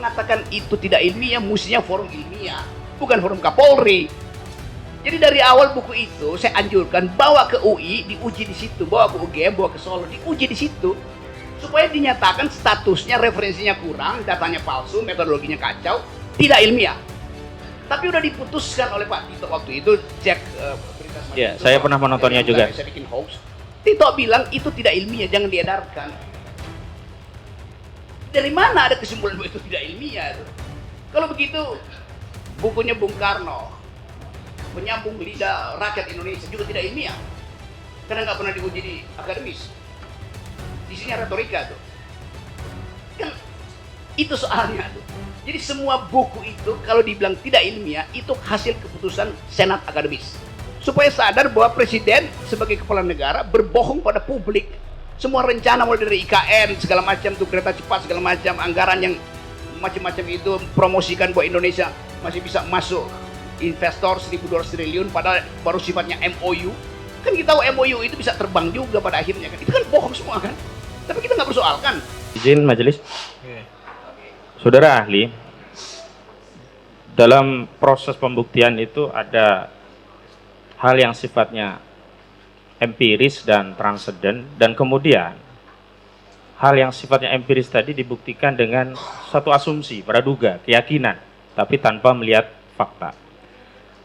mengatakan itu tidak ilmiah, mestinya forum ilmiah, bukan forum Kapolri. Jadi dari awal buku itu saya anjurkan bawa ke UI, diuji di situ, bawa ke UGM, bawa ke Solo, diuji di situ, supaya dinyatakan statusnya, referensinya kurang, datanya palsu, metodologinya kacau, tidak ilmiah. Tapi udah diputuskan oleh Pak Tito waktu itu, cek berita semacam Ya, itu, saya pernah menontonnya juga. Saya bikin hoax. Tito bilang itu tidak ilmiah, jangan diedarkan. Dari mana ada kesimpulan bahwa itu tidak ilmiah? Kalau begitu, bukunya Bung Karno, Penyambung Lidah Rakyat Indonesia, juga tidak ilmiah. Karena nggak pernah diuji di akademis. Isinya retorika tuh. Kan itu soalnya tuh. Jadi semua buku itu kalau dibilang tidak ilmiah, itu hasil keputusan Senat Akademis. Supaya sadar bahwa Presiden sebagai kepala negara berbohong pada publik. Semua rencana mulai dari IKN, segala macam tuh, kereta cepat, segala macam, anggaran yang macam-macam itu, promosikan bahwa Indonesia masih bisa masuk investor 1.200 triliun, padahal baru sifatnya MOU. Kan kita tahu MOU itu bisa terbang juga pada akhirnya kan. Itu kan bohong semua kan. Tapi kita nggak persoalkan. Izin majelis. Saudara ahli, dalam proses pembuktian itu ada hal yang sifatnya empiris dan transenden, dan kemudian hal yang sifatnya empiris tadi dibuktikan dengan satu asumsi, praduga, keyakinan, tapi tanpa melihat fakta.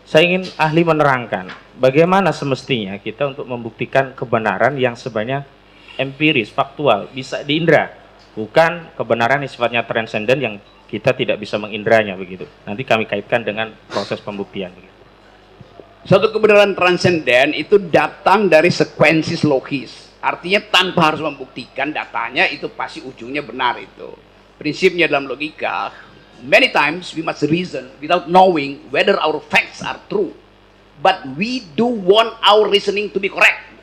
Saya ingin ahli menerangkan bagaimana semestinya kita untuk membuktikan kebenaran yang sebenarnya empiris, faktual, bisa diindra, bukan kebenaran yang sifatnya transenden yang kita tidak bisa mengindranya begitu. Nanti kami kaitkan dengan proses pembuktian begitu. Suatu kebenaran transenden itu datang dari sekuensis logis. Artinya tanpa harus membuktikan datanya itu pasti ujungnya benar itu. Prinsipnya dalam logika, many times we must reason without knowing whether our facts are true. But we do want our reasoning to be correct.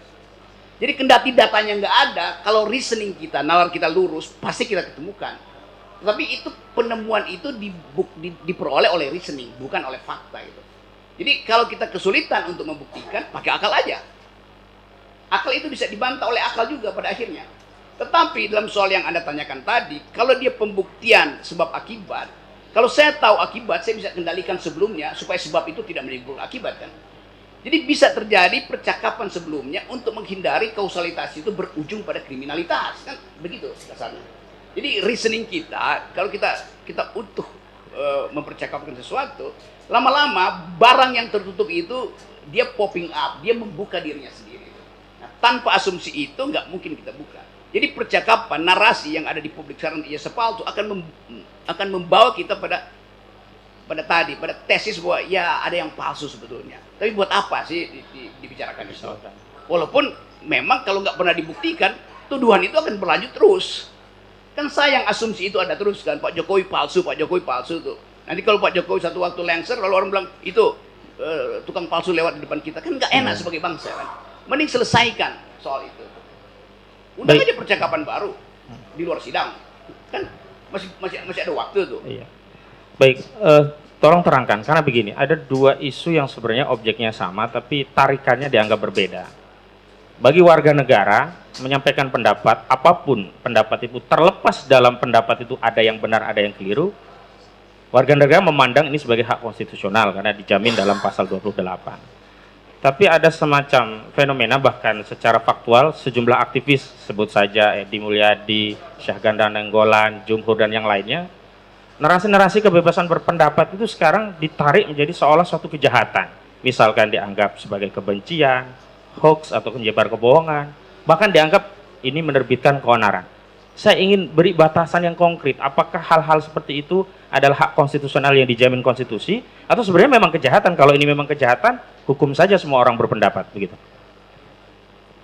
Jadi kendati datanya nggak ada, kalau reasoning kita, nalar kita lurus, pasti kita ketemukan. Tapi itu penemuan itu diperoleh oleh reasoning, bukan oleh fakta itu. Jadi kalau kita kesulitan untuk membuktikan, pakai akal aja. Akal itu bisa dibantah oleh akal juga pada akhirnya. Tetapi dalam soal yang Anda tanyakan tadi, kalau dia pembuktian sebab akibat, kalau saya tahu akibat, saya bisa kendalikan sebelumnya supaya sebab itu tidak menimbulkan akibat kan. Jadi bisa terjadi percakapan sebelumnya untuk menghindari kausalitas itu berujung pada kriminalitas kan, begitu kasarnya. Jadi reasoning kita, kalau kita utuh mempercakapkan sesuatu, lama-lama barang yang tertutup itu dia popping up, dia membuka dirinya sendiri. Nah, tanpa asumsi itu nggak mungkin kita buka. Jadi percakapan, narasi yang ada di publik sekarang di Yesapal itu akan membawa kita pada tesis bahwa ya ada yang palsu sebetulnya. Tapi buat apa sih dibicarakan itu? Walaupun memang kalau nggak pernah dibuktikan, tuduhan itu akan berlanjut terus. Kan sayang asumsi itu ada terus kan, Pak Jokowi palsu tuh. Nanti kalau Pak Jokowi satu waktu lengser, lalu orang bilang itu tukang palsu lewat di depan kita, kan nggak enak sebagai bangsa kan. Mending selesaikan soal itu. Undang aja percakapan baru di luar sidang, kan masih ada waktu tuh. Iya. Baik, tolong terangkan karena begini, ada dua isu yang sebenarnya objeknya sama tapi tarikannya dianggap berbeda. Bagi warga negara menyampaikan pendapat, apapun pendapat itu, terlepas dalam pendapat itu ada yang benar, ada yang keliru, warga negara memandang ini sebagai hak konstitusional karena dijamin dalam pasal 28. Tapi ada semacam fenomena bahkan secara faktual sejumlah aktivis, sebut saja Edi Mulyadi, Syahganda Nainggolan, Jumhur dan yang lainnya, narasi-narasi kebebasan berpendapat itu sekarang ditarik menjadi seolah suatu kejahatan. Misalkan dianggap sebagai kebencian, hoax atau penyebar kebohongan, bahkan dianggap ini menerbitkan keonaran. Saya ingin beri batasan yang konkret, apakah hal-hal seperti itu adalah hak konstitusional yang dijamin konstitusi, atau sebenarnya memang kejahatan? Kalau ini memang kejahatan, hukum saja semua orang berpendapat, begitu.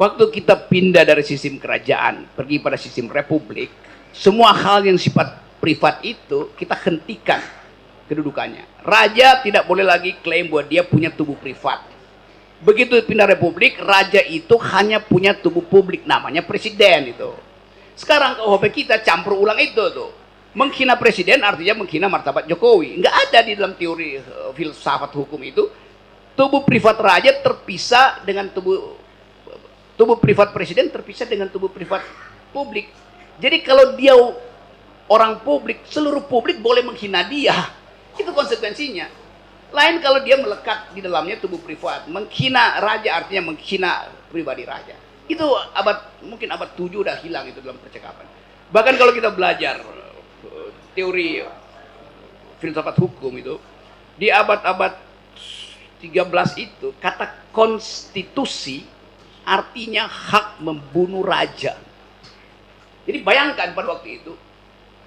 Waktu kita pindah dari sistem kerajaan, pergi pada sistem republik, semua hal yang sifat privat itu kita hentikan kedudukannya. Raja tidak boleh lagi klaim bahwa dia punya tubuh privat. Begitu pindah republik, raja itu hanya punya tubuh publik, namanya presiden itu. Sekarang KUHP kita campur ulang itu tuh. Menghina presiden artinya menghina martabat Jokowi. Nggak ada di dalam teori filsafat hukum itu. Tubuh privat raja terpisah dengan tubuh privat presiden terpisah dengan tubuh privat publik. Jadi kalau dia orang publik, seluruh publik boleh menghina dia. Itu konsekuensinya. Lain kalau dia melekat di dalamnya tubuh privat. Menghina raja artinya menghina pribadi raja. Itu mungkin abad 7 udah hilang itu dalam percakapan. Bahkan kalau kita belajar teori filsafat hukum itu, di abad-abad 13 itu, kata konstitusi artinya hak membunuh raja. Jadi bayangkan pada waktu itu,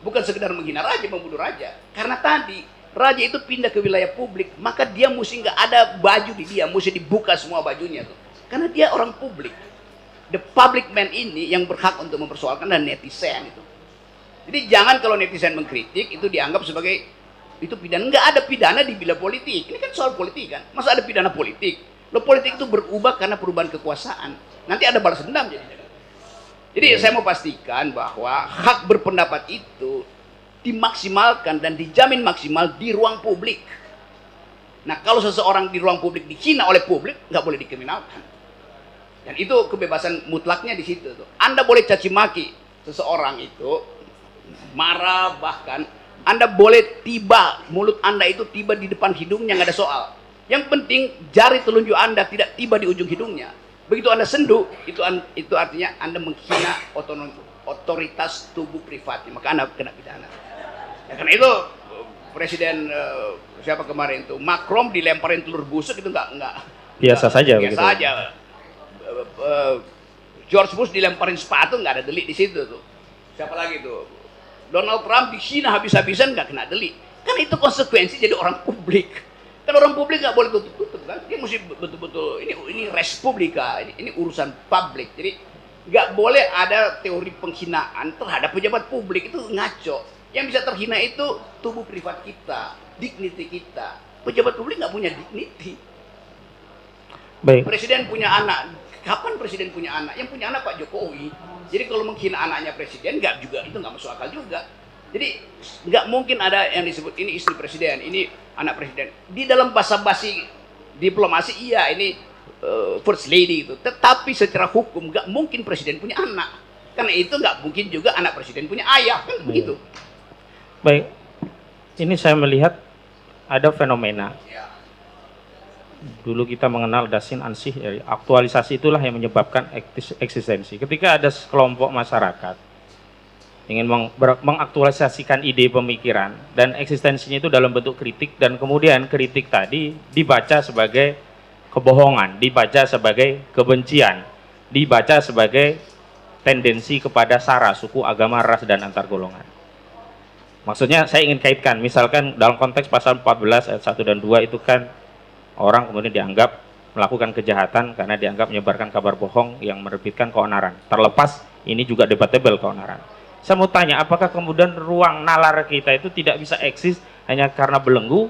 bukan sekedar menghina raja, membunuh raja. Karena tadi, raja itu pindah ke wilayah publik, maka dia mesti nggak ada baju di dia, mesti dibuka semua bajunya tuh. Karena dia orang publik. The public man ini yang berhak untuk mempersoalkan dan netizen itu. Jadi jangan kalau netizen mengkritik, itu dianggap sebagai, itu pidana. Nggak ada pidana di bila politik. Ini kan soal politik kan. Masa ada pidana politik? Lo politik itu berubah karena perubahan kekuasaan. Nanti ada balas dendam jadinya. Jadi saya mau pastikan bahwa hak berpendapat itu dimaksimalkan dan dijamin maksimal di ruang publik. Nah, kalau seseorang di ruang publik dihina oleh publik, nggak boleh dikriminalkan. Dan itu kebebasan mutlaknya di situ tuh. Anda boleh caci maki seseorang itu, marah bahkan, Anda boleh mulut Anda itu tiba di depan hidungnya, nggak ada soal. Yang penting jari telunjuk Anda tidak tiba di ujung hidungnya. Begitu Anda sendu, itu artinya Anda menghina otoritas tubuh privatnya, maka Anda kena pidana. Ya, karena itu Presiden siapa kemarin itu Macron dilemparin telur busuk itu nggak biasa saja. Biasa begitu. aja. George Bush dilemparin sepatu nggak ada delik di situ tuh. Siapa lagi tuh? Donald Trump dihina habis-habisan nggak kena delik. Kan itu konsekuensi jadi orang publik. Kan orang publik nggak boleh tutup-tutup kan. Dia mesti betul-betul ini res publika, ini urusan publik. Jadi nggak boleh ada teori penghinaan terhadap pejabat publik, itu ngaco. Yang bisa terhina itu tubuh privat kita, dignity kita. Pejabat publik nggak punya dignity. Baik. Presiden punya anak. Kapan presiden punya anak? Yang punya anak Pak Jokowi. Jadi kalau menghina anaknya presiden nggak juga, itu nggak masuk akal juga. Jadi nggak mungkin ada yang disebut ini istri presiden, ini anak presiden. Di dalam basa-basi diplomasi iya ini first lady itu. Tetapi secara hukum nggak mungkin presiden punya anak. Karena itu nggak mungkin juga anak presiden punya ayah kan begitu. Baik. Ini saya melihat ada fenomena. Dulu kita mengenal dasin ansih, aktualisasi itulah yang menyebabkan eksistensi. Ketika ada sekelompok masyarakat ingin mengaktualisasikan ide pemikiran dan eksistensinya itu dalam bentuk kritik, dan kemudian kritik tadi dibaca sebagai kebohongan, dibaca sebagai kebencian, dibaca sebagai tendensi kepada sara, suku, agama, ras, dan antar golongan. Maksudnya saya ingin kaitkan, misalkan dalam konteks pasal 14 ayat 1 dan 2 itu kan orang kemudian dianggap melakukan kejahatan karena dianggap menyebarkan kabar bohong yang menerbitkan keonaran. Terlepas ini juga debatable keonaran. Saya mau tanya, apakah kemudian ruang nalar kita itu tidak bisa eksis hanya karena belenggu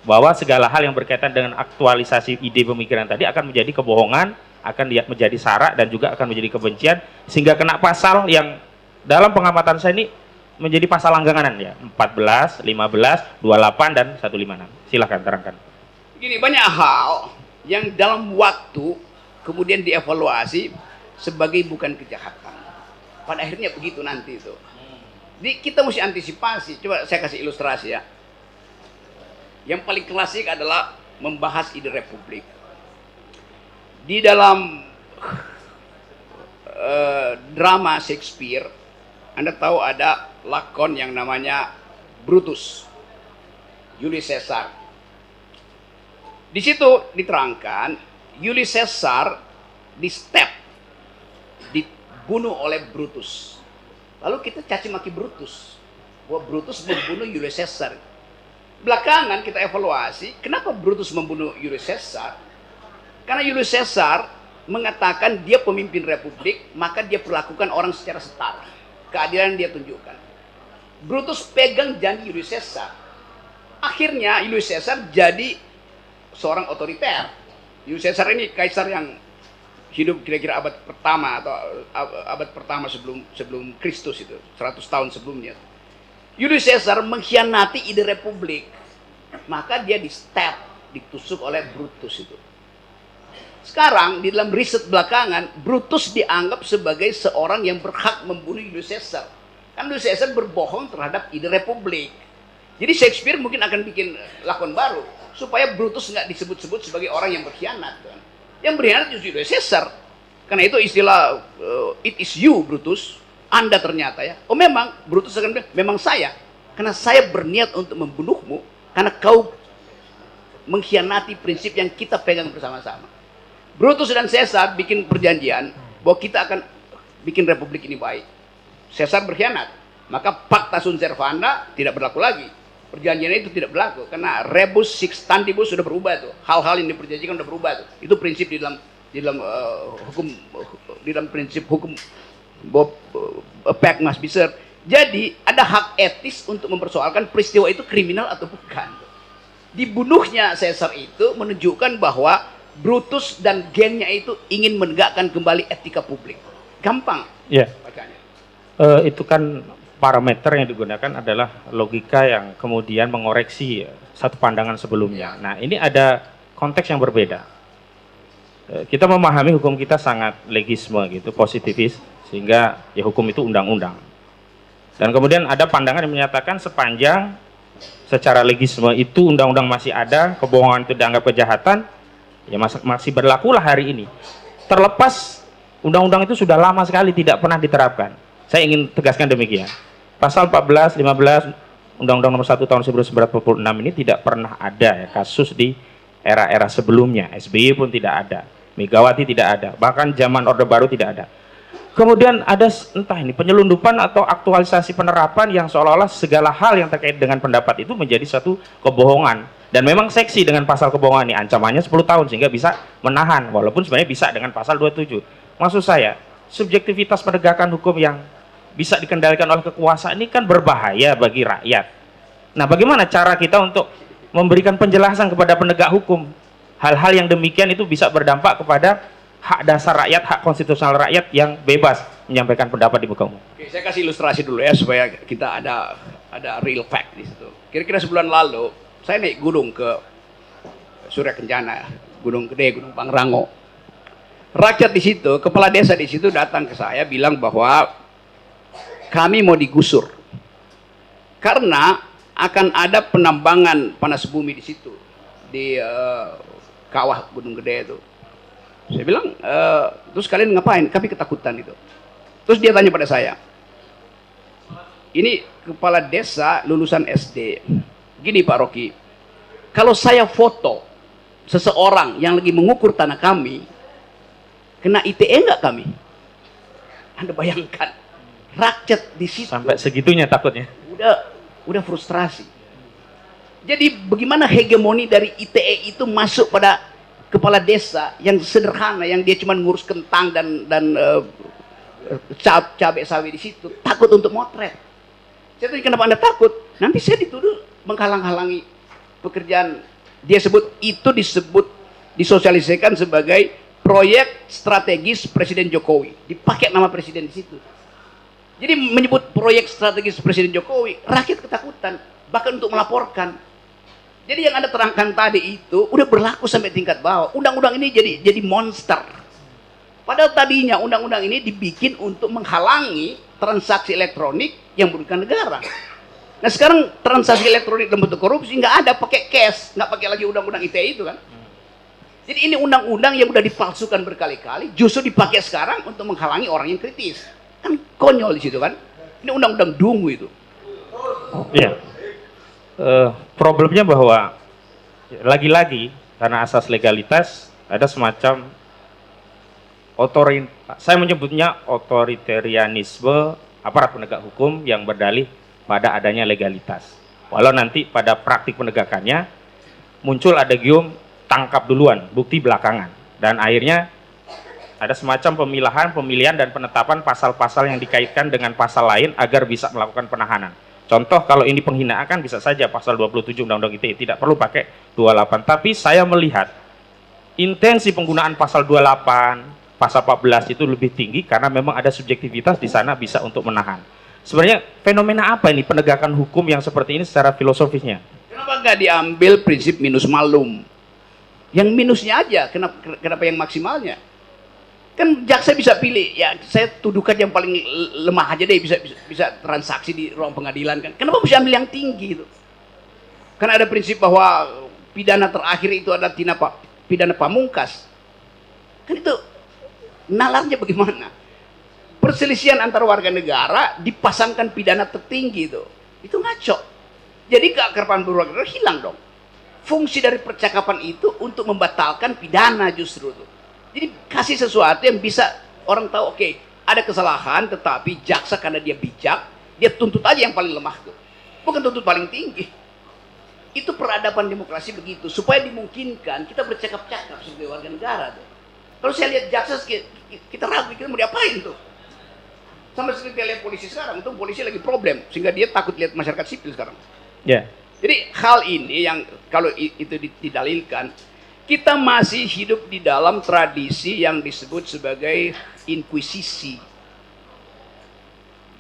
bahwa segala hal yang berkaitan dengan aktualisasi ide pemikiran tadi akan menjadi kebohongan, akan menjadi sara, dan juga akan menjadi kebencian, sehingga kena pasal yang dalam pengamatan saya ini menjadi pasal langganan ya, 14, 15, 28, dan 156. Silahkan terangkan. Gini, banyak hal yang dalam waktu kemudian dievaluasi sebagai bukan kejahatan. Pada akhirnya begitu nanti itu. Jadi kita mesti antisipasi. Coba saya kasih ilustrasi ya. Yang paling klasik adalah membahas ide republik. Di dalam drama Shakespeare, Anda tahu ada lakon yang namanya Brutus, Julius Caesar. Di situ diterangkan Julius Caesar dibunuh oleh Brutus. Lalu kita caci maki Brutus, bahwa Brutus membunuh Julius Caesar. Belakangan kita evaluasi, kenapa Brutus membunuh Julius Caesar? Karena Julius Caesar mengatakan dia pemimpin republik, maka dia perlakukan orang secara setara. Keadilan dia tunjukkan. Brutus pegang janji Julius Caesar. Akhirnya Julius Caesar jadi seorang otoriter. Julius Caesar ini kaisar yang hidup kira-kira abad pertama atau abad pertama sebelum Kristus itu, 100 tahun sebelumnya. Julius Caesar mengkhianati ide republik, maka dia ditusuk oleh Brutus itu. Sekarang di dalam riset belakangan, Brutus dianggap sebagai seorang yang berhak membunuh Julius Caesar Kan Julius Caesar berbohong terhadap ide republik. Jadi Shakespeare mungkin akan bikin lakon baru supaya Brutus nggak disebut-sebut sebagai orang yang berkhianat. Kan? Yang berkhianat justru Julius Caesar. Karena itu istilah it is you Brutus, Anda ternyata ya. Oh memang Brutus akan bilang, memang saya. Karena saya berniat untuk membunuhmu karena kau mengkhianati prinsip yang kita pegang bersama-sama. Brutus dan Caesar bikin perjanjian bahwa kita akan bikin republik ini baik. Caesar berkhianat, maka Pacta Sunt Servanda tidak berlaku lagi. Perjanjian itu tidak berlaku karena rebus sixtantibus sudah berubah tuh. Hal-hal yang diperjanjikan sudah berubah tuh. Itu prinsip di dalam hukum, di dalam prinsip hukum pact must be served. Jadi ada hak etis untuk mempersoalkan peristiwa itu kriminal atau bukan. Dibunuhnya Caesar itu menunjukkan bahwa Brutus dan gengnya itu ingin menegakkan kembali etika publik. Gampang bacanya. Itu kan parameter yang digunakan adalah logika yang kemudian mengoreksi satu pandangan sebelumnya. Nah, ini ada konteks yang berbeda. Kita memahami hukum kita sangat legisme gitu, positivis, sehingga ya hukum itu undang-undang. Dan kemudian ada pandangan yang menyatakan sepanjang secara legisme itu undang-undang masih ada, kebohongan itu dianggap kejahatan, ya masih berlakulah hari ini. Terlepas undang-undang itu sudah lama sekali tidak pernah diterapkan. Saya ingin tegaskan demikian. Pasal 14, 15 Undang-Undang Nomor 1 Tahun 1946 ini tidak pernah ada ya, kasus di era-era sebelumnya. SBY pun tidak ada, Megawati tidak ada, bahkan zaman Orde Baru tidak ada. Kemudian ada entah ini penyelundupan atau aktualisasi penerapan yang seolah-olah segala hal yang terkait dengan pendapat itu menjadi satu kebohongan. Dan memang seksi dengan pasal kebohongan ini, ancamannya 10 tahun sehingga bisa menahan, walaupun sebenarnya bisa dengan pasal 27. Maksud saya, subjektivitas penegakan hukum yang bisa dikendalikan oleh kekuasaan ini kan berbahaya bagi rakyat. Nah, bagaimana cara kita untuk memberikan penjelasan kepada penegak hukum? Hal-hal yang demikian itu bisa berdampak kepada hak dasar rakyat, hak konstitusional rakyat yang bebas menyampaikan pendapat di muka umum. Oke, saya kasih ilustrasi dulu ya supaya kita ada real fact di situ. Kira-kira sebulan lalu saya naik gunung ke Surya Kencana, Gunung Gede, Gunung Pangrango. Rakyat di situ, kepala desa di situ datang ke saya bilang bahwa kami mau digusur karena akan ada penambangan panas bumi di situ di kawah Gunung Gede itu. Saya bilang, terus kalian ngapain? Kami ketakutan itu. Terus dia tanya pada saya, ini kepala desa lulusan SD. Gini Pak Rocky, kalau saya foto seseorang yang lagi mengukur tanah kami, kena ITE nggak kami? Anda bayangkan, rakyat di situ sampai segitunya takutnya. Udah frustrasi. Jadi bagaimana hegemoni dari ITE itu masuk pada kepala desa yang sederhana, yang dia cuma ngurus kentang dan cabai sawit di situ, takut untuk motret. Saya tanya, kenapa Anda takut? Nanti saya dituduh menghalang-halangi pekerjaan. Dia disosialisasikan sebagai proyek strategis Presiden Jokowi. Dipakai nama presiden di situ. Jadi menyebut proyek strategis Presiden Jokowi, rakyat ketakutan, bahkan untuk melaporkan. Jadi yang Anda terangkan tadi itu udah berlaku sampai tingkat bawah. Undang-undang ini jadi monster. Padahal tadinya undang-undang ini dibikin untuk menghalangi transaksi elektronik yang merugikan negara. Nah sekarang transaksi elektronik dalam bentuk korupsi nggak ada, pakai cash, nggak pakai lagi undang-undang ITE itu kan. Jadi ini undang-undang yang udah dipalsukan berkali-kali, justru dipakai sekarang untuk menghalangi orang yang kritis. Kan konyol di situ kan. Ini undang-undang dungu itu. Iya. Problemnya bahwa lagi-lagi karena asas legalitas ada semacam saya menyebutnya otoritarianisme aparat penegak hukum yang berdalih pada adanya legalitas. Walau nanti pada praktik penegakannya muncul ada gium tangkap duluan, bukti belakangan, dan akhirnya ada semacam pemilihan dan penetapan pasal-pasal yang dikaitkan dengan pasal lain agar bisa melakukan penahanan. Contoh, kalau ini penghinaan kan bisa saja pasal 27 Undang-Undang ITE, tidak perlu pakai 28. Tapi saya melihat intensi penggunaan pasal 28, pasal 14 itu lebih tinggi karena memang ada subjektivitas di sana bisa untuk menahan. Sebenarnya fenomena apa ini penegakan hukum yang seperti ini secara filosofisnya? Kenapa nggak diambil prinsip minus malum? Yang minusnya aja, kenapa yang maksimalnya? Kan jaksa bisa pilih, ya saya tuduhkan yang paling lemah aja deh, bisa transaksi di ruang pengadilan kan. Kenapa mesti ambil yang tinggi itu? Karena ada prinsip bahwa pidana terakhir itu adalah pidana pamungkas. Kan itu nalarnya bagaimana? Perselisihan antar warga negara dipasangkan pidana tertinggi itu. Itu ngaco. Jadi keakraban berwarga negara hilang dong. Fungsi dari percakapan itu untuk membatalkan pidana justru tuh. Jadi kasih sesuatu yang bisa orang tahu, oke, ada kesalahan, tetapi jaksa karena dia bijak, dia tuntut aja yang paling lemah tuh. Bukan tuntut paling tinggi. Itu peradaban demokrasi begitu, supaya dimungkinkan kita bercakap-cakap sebagai warga negara tuh. Kalau saya lihat jaksa, kita ragu, kita mau diapain tuh. Sama seperti kita lihat polisi sekarang, itu polisi lagi problem, sehingga dia takut lihat masyarakat sipil sekarang. Ya. Jadi hal ini yang kalau itu didalilkan, kita masih hidup di dalam tradisi yang disebut sebagai inkuisisi.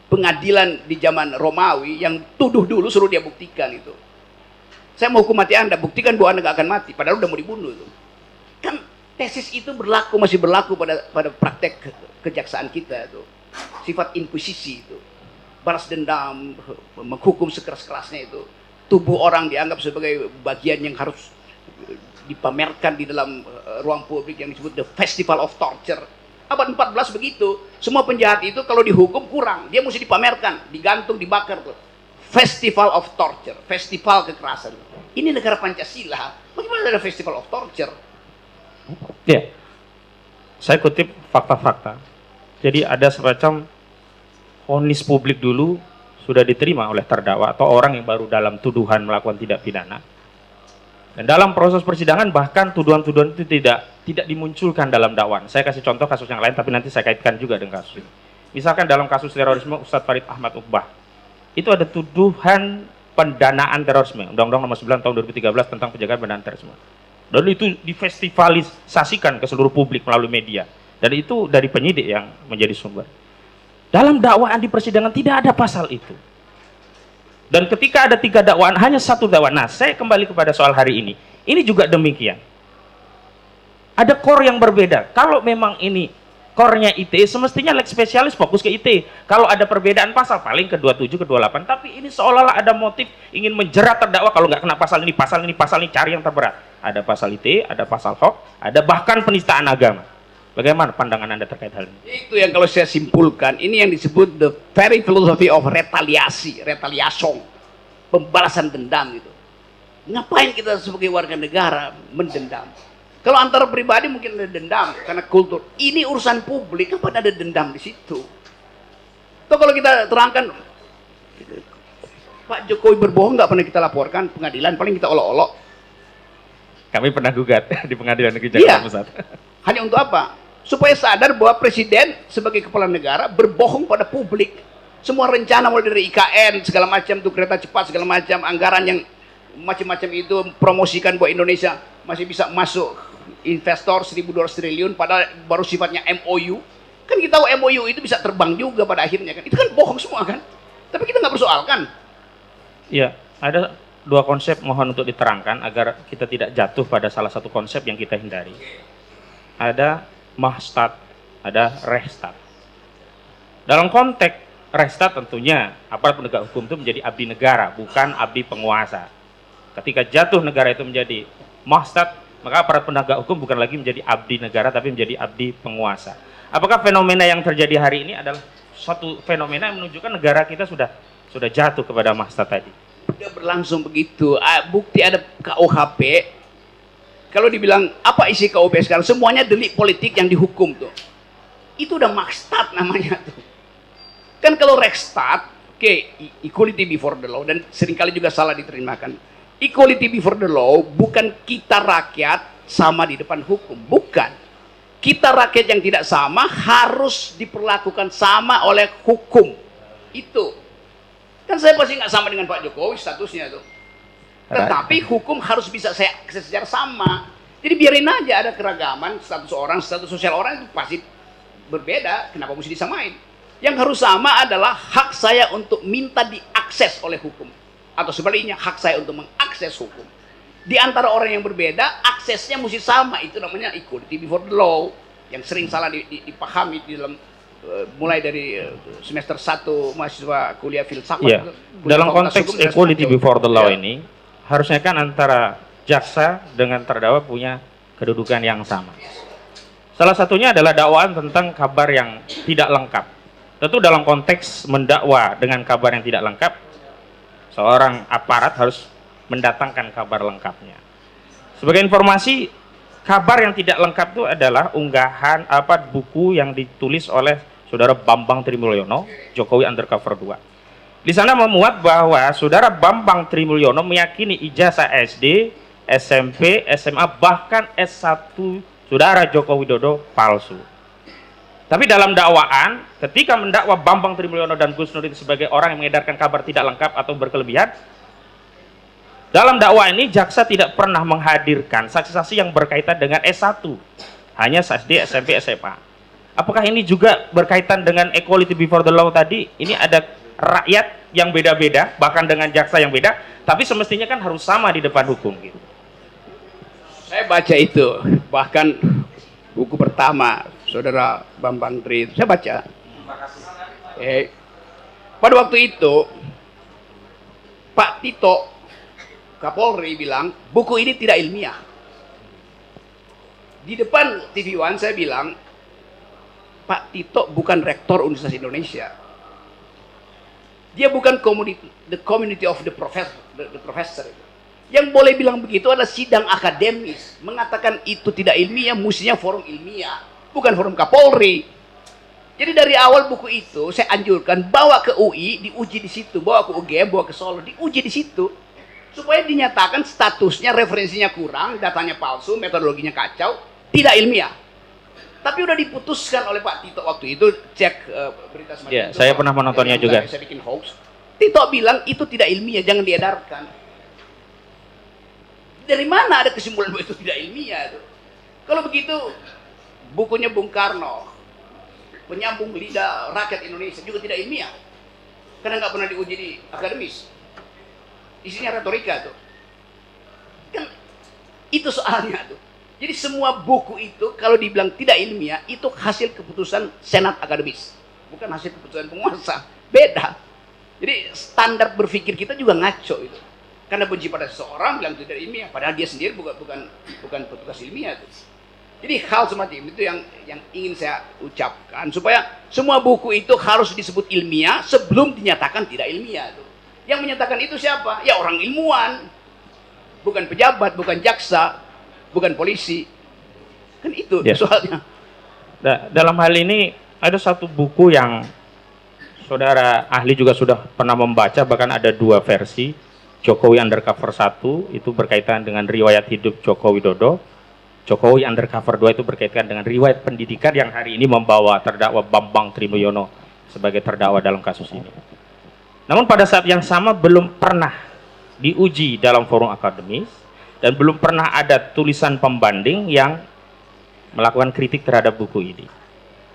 Pengadilan di zaman Romawi yang tuduh dulu suruh dia buktikan itu. Saya mau hukum mati Anda, buktikan bahwa Anda gak akan mati, padahal udah mau dibunuh itu. Kan tesis itu masih berlaku pada praktek kejaksaan kita itu. Sifat inkuisisi itu. Balas dendam, menghukum sekeras-kerasnya itu. Tubuh orang dianggap sebagai bagian yang harus dipamerkan di dalam ruang publik yang disebut the festival of torture. Abad 14 begitu. Semua penjahat itu kalau dihukum kurang, dia mesti dipamerkan, digantung, dibakar tuh. Festival of torture, festival kekerasan. Ini negara Pancasila, bagaimana ada festival of torture? Ya, saya kutip fakta-fakta. Jadi ada semacam vonis publik dulu sudah diterima oleh terdakwa atau orang yang baru dalam tuduhan melakukan tindak pidana. Dan dalam proses persidangan bahkan tuduhan-tuduhan itu tidak dimunculkan dalam dakwaan. Saya kasih contoh kasus yang lain, tapi nanti saya kaitkan juga dengan kasus ini. Misalkan dalam kasus terorisme Ustadz Farid Ahmad Uqbah, itu ada tuduhan pendanaan terorisme, Undang-Undang Nomor 9 Tahun 2013 tentang penjagaan pendanaan terorisme. Dan itu difestivalisasikan ke seluruh publik melalui media. Dan itu dari penyidik yang menjadi sumber. Dalam dakwaan di persidangan tidak ada pasal itu. Dan ketika ada 3 dakwaan, hanya 1 dakwaan. Nah, saya kembali kepada soal hari ini. Ini juga demikian. Ada core yang berbeda. Kalau memang ini core-nya ITE, semestinya lex spesialis fokus ke ITE. Kalau ada perbedaan pasal, paling ke 27, ke 28. Tapi ini seolah-olah ada motif ingin menjerat terdakwa. Kalau nggak kena pasal ini, pasal ini, pasal ini, cari yang terberat. Ada pasal ITE, ada pasal HOK, ada bahkan penistaan agama. Bagaimana pandangan Anda terkait hal ini? Itu yang kalau saya simpulkan, ini yang disebut the very philosophy of retaliation, pembalasan dendam gitu. Ngapain kita sebagai warga negara mendendam? Kalau antara pribadi mungkin ada dendam karena kultur. Ini urusan publik, apa ada dendam di situ? Atau kalau kita terangkan, Pak Jokowi berbohong nggak pernah kita laporkan pengadilan, paling kita olok-olok. Kami pernah gugat di Pengadilan Negeri Jakarta Pusat. Hanya untuk apa? Supaya sadar bahwa presiden sebagai kepala negara berbohong pada publik. Semua rencana mulai dari IKN segala macam tuh, kereta cepat segala macam, anggaran yang macam-macam itu, promosikan bahwa Indonesia masih bisa masuk investor 1.200 triliun padahal baru sifatnya MOU. Kan kita tahu MOU itu bisa terbang juga pada akhirnya kan. Itu kan bohong semua kan. Tapi kita nggak persoalkan. Iya, ada 2 konsep mohon untuk diterangkan agar kita tidak jatuh pada salah satu konsep yang kita hindari. Ada mahstat, ada rehstat. Dalam konteks rehstat tentunya aparat penegak hukum itu menjadi abdi negara, bukan abdi penguasa. Ketika jatuh negara itu menjadi mahstat, maka aparat penegak hukum bukan lagi menjadi abdi negara, tapi menjadi abdi penguasa. Apakah fenomena yang terjadi hari ini adalah suatu fenomena yang menunjukkan negara kita sudah jatuh kepada mahstat tadi? Udah berlangsung begitu. Bukti ada KUHP. Kalau dibilang apa isi KUHP sekarang, semuanya delik politik yang dihukum tuh. Itu udah makstat namanya tuh. Kan kalau rekstat, oke, equality before the law, dan seringkali juga salah diterimakan. Equality before the law bukan kita rakyat sama di depan hukum, bukan. Kita rakyat yang tidak sama harus diperlakukan sama oleh hukum. Itu. Kan saya pasti nggak sama dengan Pak Jokowi statusnya tuh. Tetapi hukum harus bisa saya akses secara sama. Jadi biarin aja ada keragaman status sosial orang itu pasti berbeda. Kenapa mesti disamain? Yang harus sama adalah hak saya untuk minta diakses oleh hukum. Atau sebaliknya, hak saya untuk mengakses hukum. Di antara orang yang berbeda, aksesnya mesti sama. Itu namanya equality before the law. yang sering salah dipahami di dalam mulai dari semester 1 mahasiswa kuliah filsafat. Iya. Dalam konteks equality before the law ya, ini, harusnya kan antara jaksa dengan terdakwa punya kedudukan yang sama. Salah satunya adalah dakwaan tentang kabar yang tidak lengkap. Tentu dalam konteks mendakwa dengan kabar yang tidak lengkap, seorang aparat harus mendatangkan kabar lengkapnya. Sebagai informasi, kabar yang tidak lengkap itu adalah unggahan buku yang ditulis oleh Saudara Bambang Trimulyono, Jokowi Undercover 2. Di sana memuat bahwa Saudara Bambang Trimulyono meyakini ijazah SD, SMP, SMA, bahkan S1 Saudara Joko Widodo palsu. Tapi dalam dakwaan, ketika mendakwa Bambang Trimulyono dan Gus Nurdin sebagai orang yang mengedarkan kabar tidak lengkap atau berkelebihan, dalam dakwaan ini jaksa tidak pernah menghadirkan saksi-saksi yang berkaitan dengan S1, hanya SD, SMP, SMA. Apakah ini juga berkaitan dengan equality before the law tadi? Ini ada rakyat yang beda-beda, bahkan dengan jaksa yang beda, tapi semestinya kan harus sama di depan hukum gitu. Saya baca itu, bahkan buku pertama Saudara Bambang Tri, saya baca. Pada waktu itu Pak Tito Kapolri bilang buku ini tidak ilmiah. Di depan TV One saya bilang, Pak Tito bukan rektor Universitas Indonesia. Dia bukan the community of the professor. Yang boleh bilang begitu adalah sidang akademis. Mengatakan itu tidak ilmiah, mestinya forum ilmiah, bukan forum Kapolri. Jadi dari awal buku itu saya anjurkan bawa ke UI, diuji di situ, bawa ke UGM, bawa ke Solo, diuji di situ, supaya dinyatakan statusnya, referensinya kurang, datanya palsu, metodologinya kacau, tidak ilmiah. Tapi udah diputuskan oleh Pak Tito waktu itu, cek berita semacam ya, itu. Saya pernah menontonnya juga. Saya bikin hoax. Tito bilang itu tidak ilmiah, jangan diedarkan. Dari mana ada kesimpulan bahwa itu tidak ilmiah? Itu? Kalau begitu, bukunya Bung Karno, Penyambung Lidah Rakyat Indonesia, juga tidak ilmiah. Karena nggak pernah diuji di akademis. Isinya retorika tuh. Kan itu soalnya tuh. Jadi semua buku itu kalau dibilang tidak ilmiah, itu hasil keputusan Senat Akademis. Bukan hasil keputusan penguasa. Beda. Jadi standar berpikir kita juga ngaco itu. Karena benci pada seseorang bilang tidak ilmiah, padahal dia sendiri bukan petugas ilmiah tuh. Jadi hal semacam itu yang ingin saya ucapkan, supaya semua buku itu harus disebut ilmiah sebelum dinyatakan tidak ilmiah tuh. Yang menyatakan itu siapa? Ya orang ilmuwan, bukan pejabat, bukan jaksa, bukan polisi. Kan itu soalnya. Dalam hal ini ada satu buku yang saudara ahli juga sudah pernah membaca, bahkan ada 2 versi. Jokowi Undercover 1 itu berkaitan dengan riwayat hidup Joko Widodo. Jokowi Undercover 2 itu berkaitan dengan riwayat pendidikan yang hari ini membawa terdakwa Bambang Trimulyono sebagai terdakwa dalam kasus ini. Namun pada saat yang sama belum pernah diuji dalam forum akademis dan belum pernah ada tulisan pembanding yang melakukan kritik terhadap buku ini.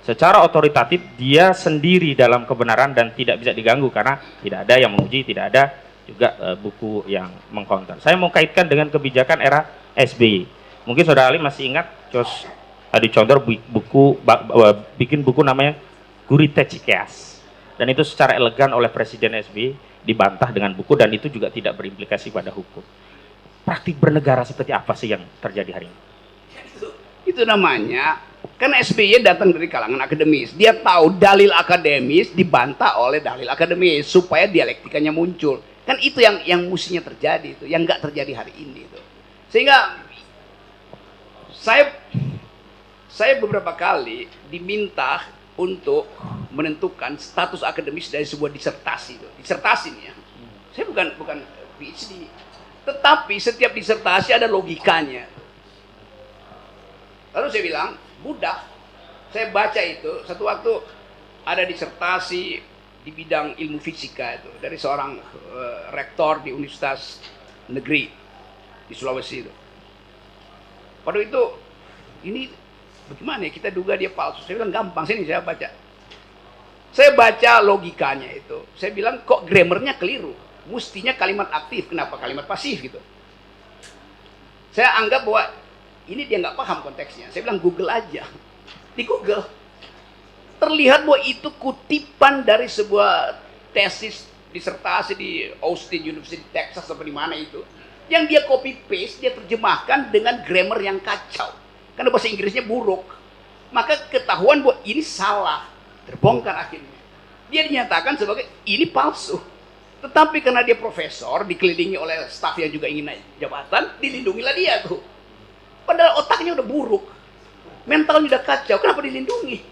Secara otoritatif dia sendiri dalam kebenaran dan tidak bisa diganggu karena tidak ada yang menguji, tidak ada juga buku yang mengcounter. Saya mau kaitkan dengan kebijakan era SBY. Mungkin saudara Ali masih ingat Jos Adi Condor bikin buku namanya Gurita Cikeas. Dan itu secara elegan oleh Presiden SBY dibantah dengan buku dan itu juga tidak berimplikasi pada hukum. Praktik bernegara seperti apa sih yang terjadi hari ini? Itu namanya, kan SBY datang dari kalangan akademis. Dia tahu dalil akademis dibantah oleh dalil akademis supaya dialektikanya muncul. Kan itu yang mestinya terjadi itu, yang nggak terjadi hari ini itu. Sehingga saya beberapa kali diminta untuk menentukan status akademis dari sebuah disertasi itu. Disertasi nih ya. Saya bukan PhD. Tetapi setiap disertasi ada logikanya. Lalu saya bilang, mudah. Saya baca itu, satu waktu ada disertasi di bidang ilmu fisika itu dari seorang rektor di Universitas Negeri di Sulawesi itu. Pada itu, ini bagaimana ya, kita duga dia palsu. Saya bilang gampang, sini saya baca. Saya baca logikanya itu. Saya bilang kok grammarnya keliru. Mestinya kalimat aktif, kenapa kalimat pasif gitu. Saya anggap bahwa ini dia nggak paham konteksnya. Saya bilang Google aja. Di Google. Terlihat bahwa itu kutipan dari sebuah tesis disertasi di Austin University, Texas, atau di mana itu. Yang dia copy paste, dia terjemahkan dengan grammar yang kacau. Karena bahasa Inggrisnya buruk. Maka ketahuan bahwa ini salah. Terbongkar akhirnya. Dia dinyatakan sebagai ini palsu. Tetapi karena dia profesor, dikelilingi oleh staf yang juga ingin naik jabatan, dilindungilah dia tuh. Padahal otaknya udah buruk. Mentalnya udah kacau, kenapa dilindungi?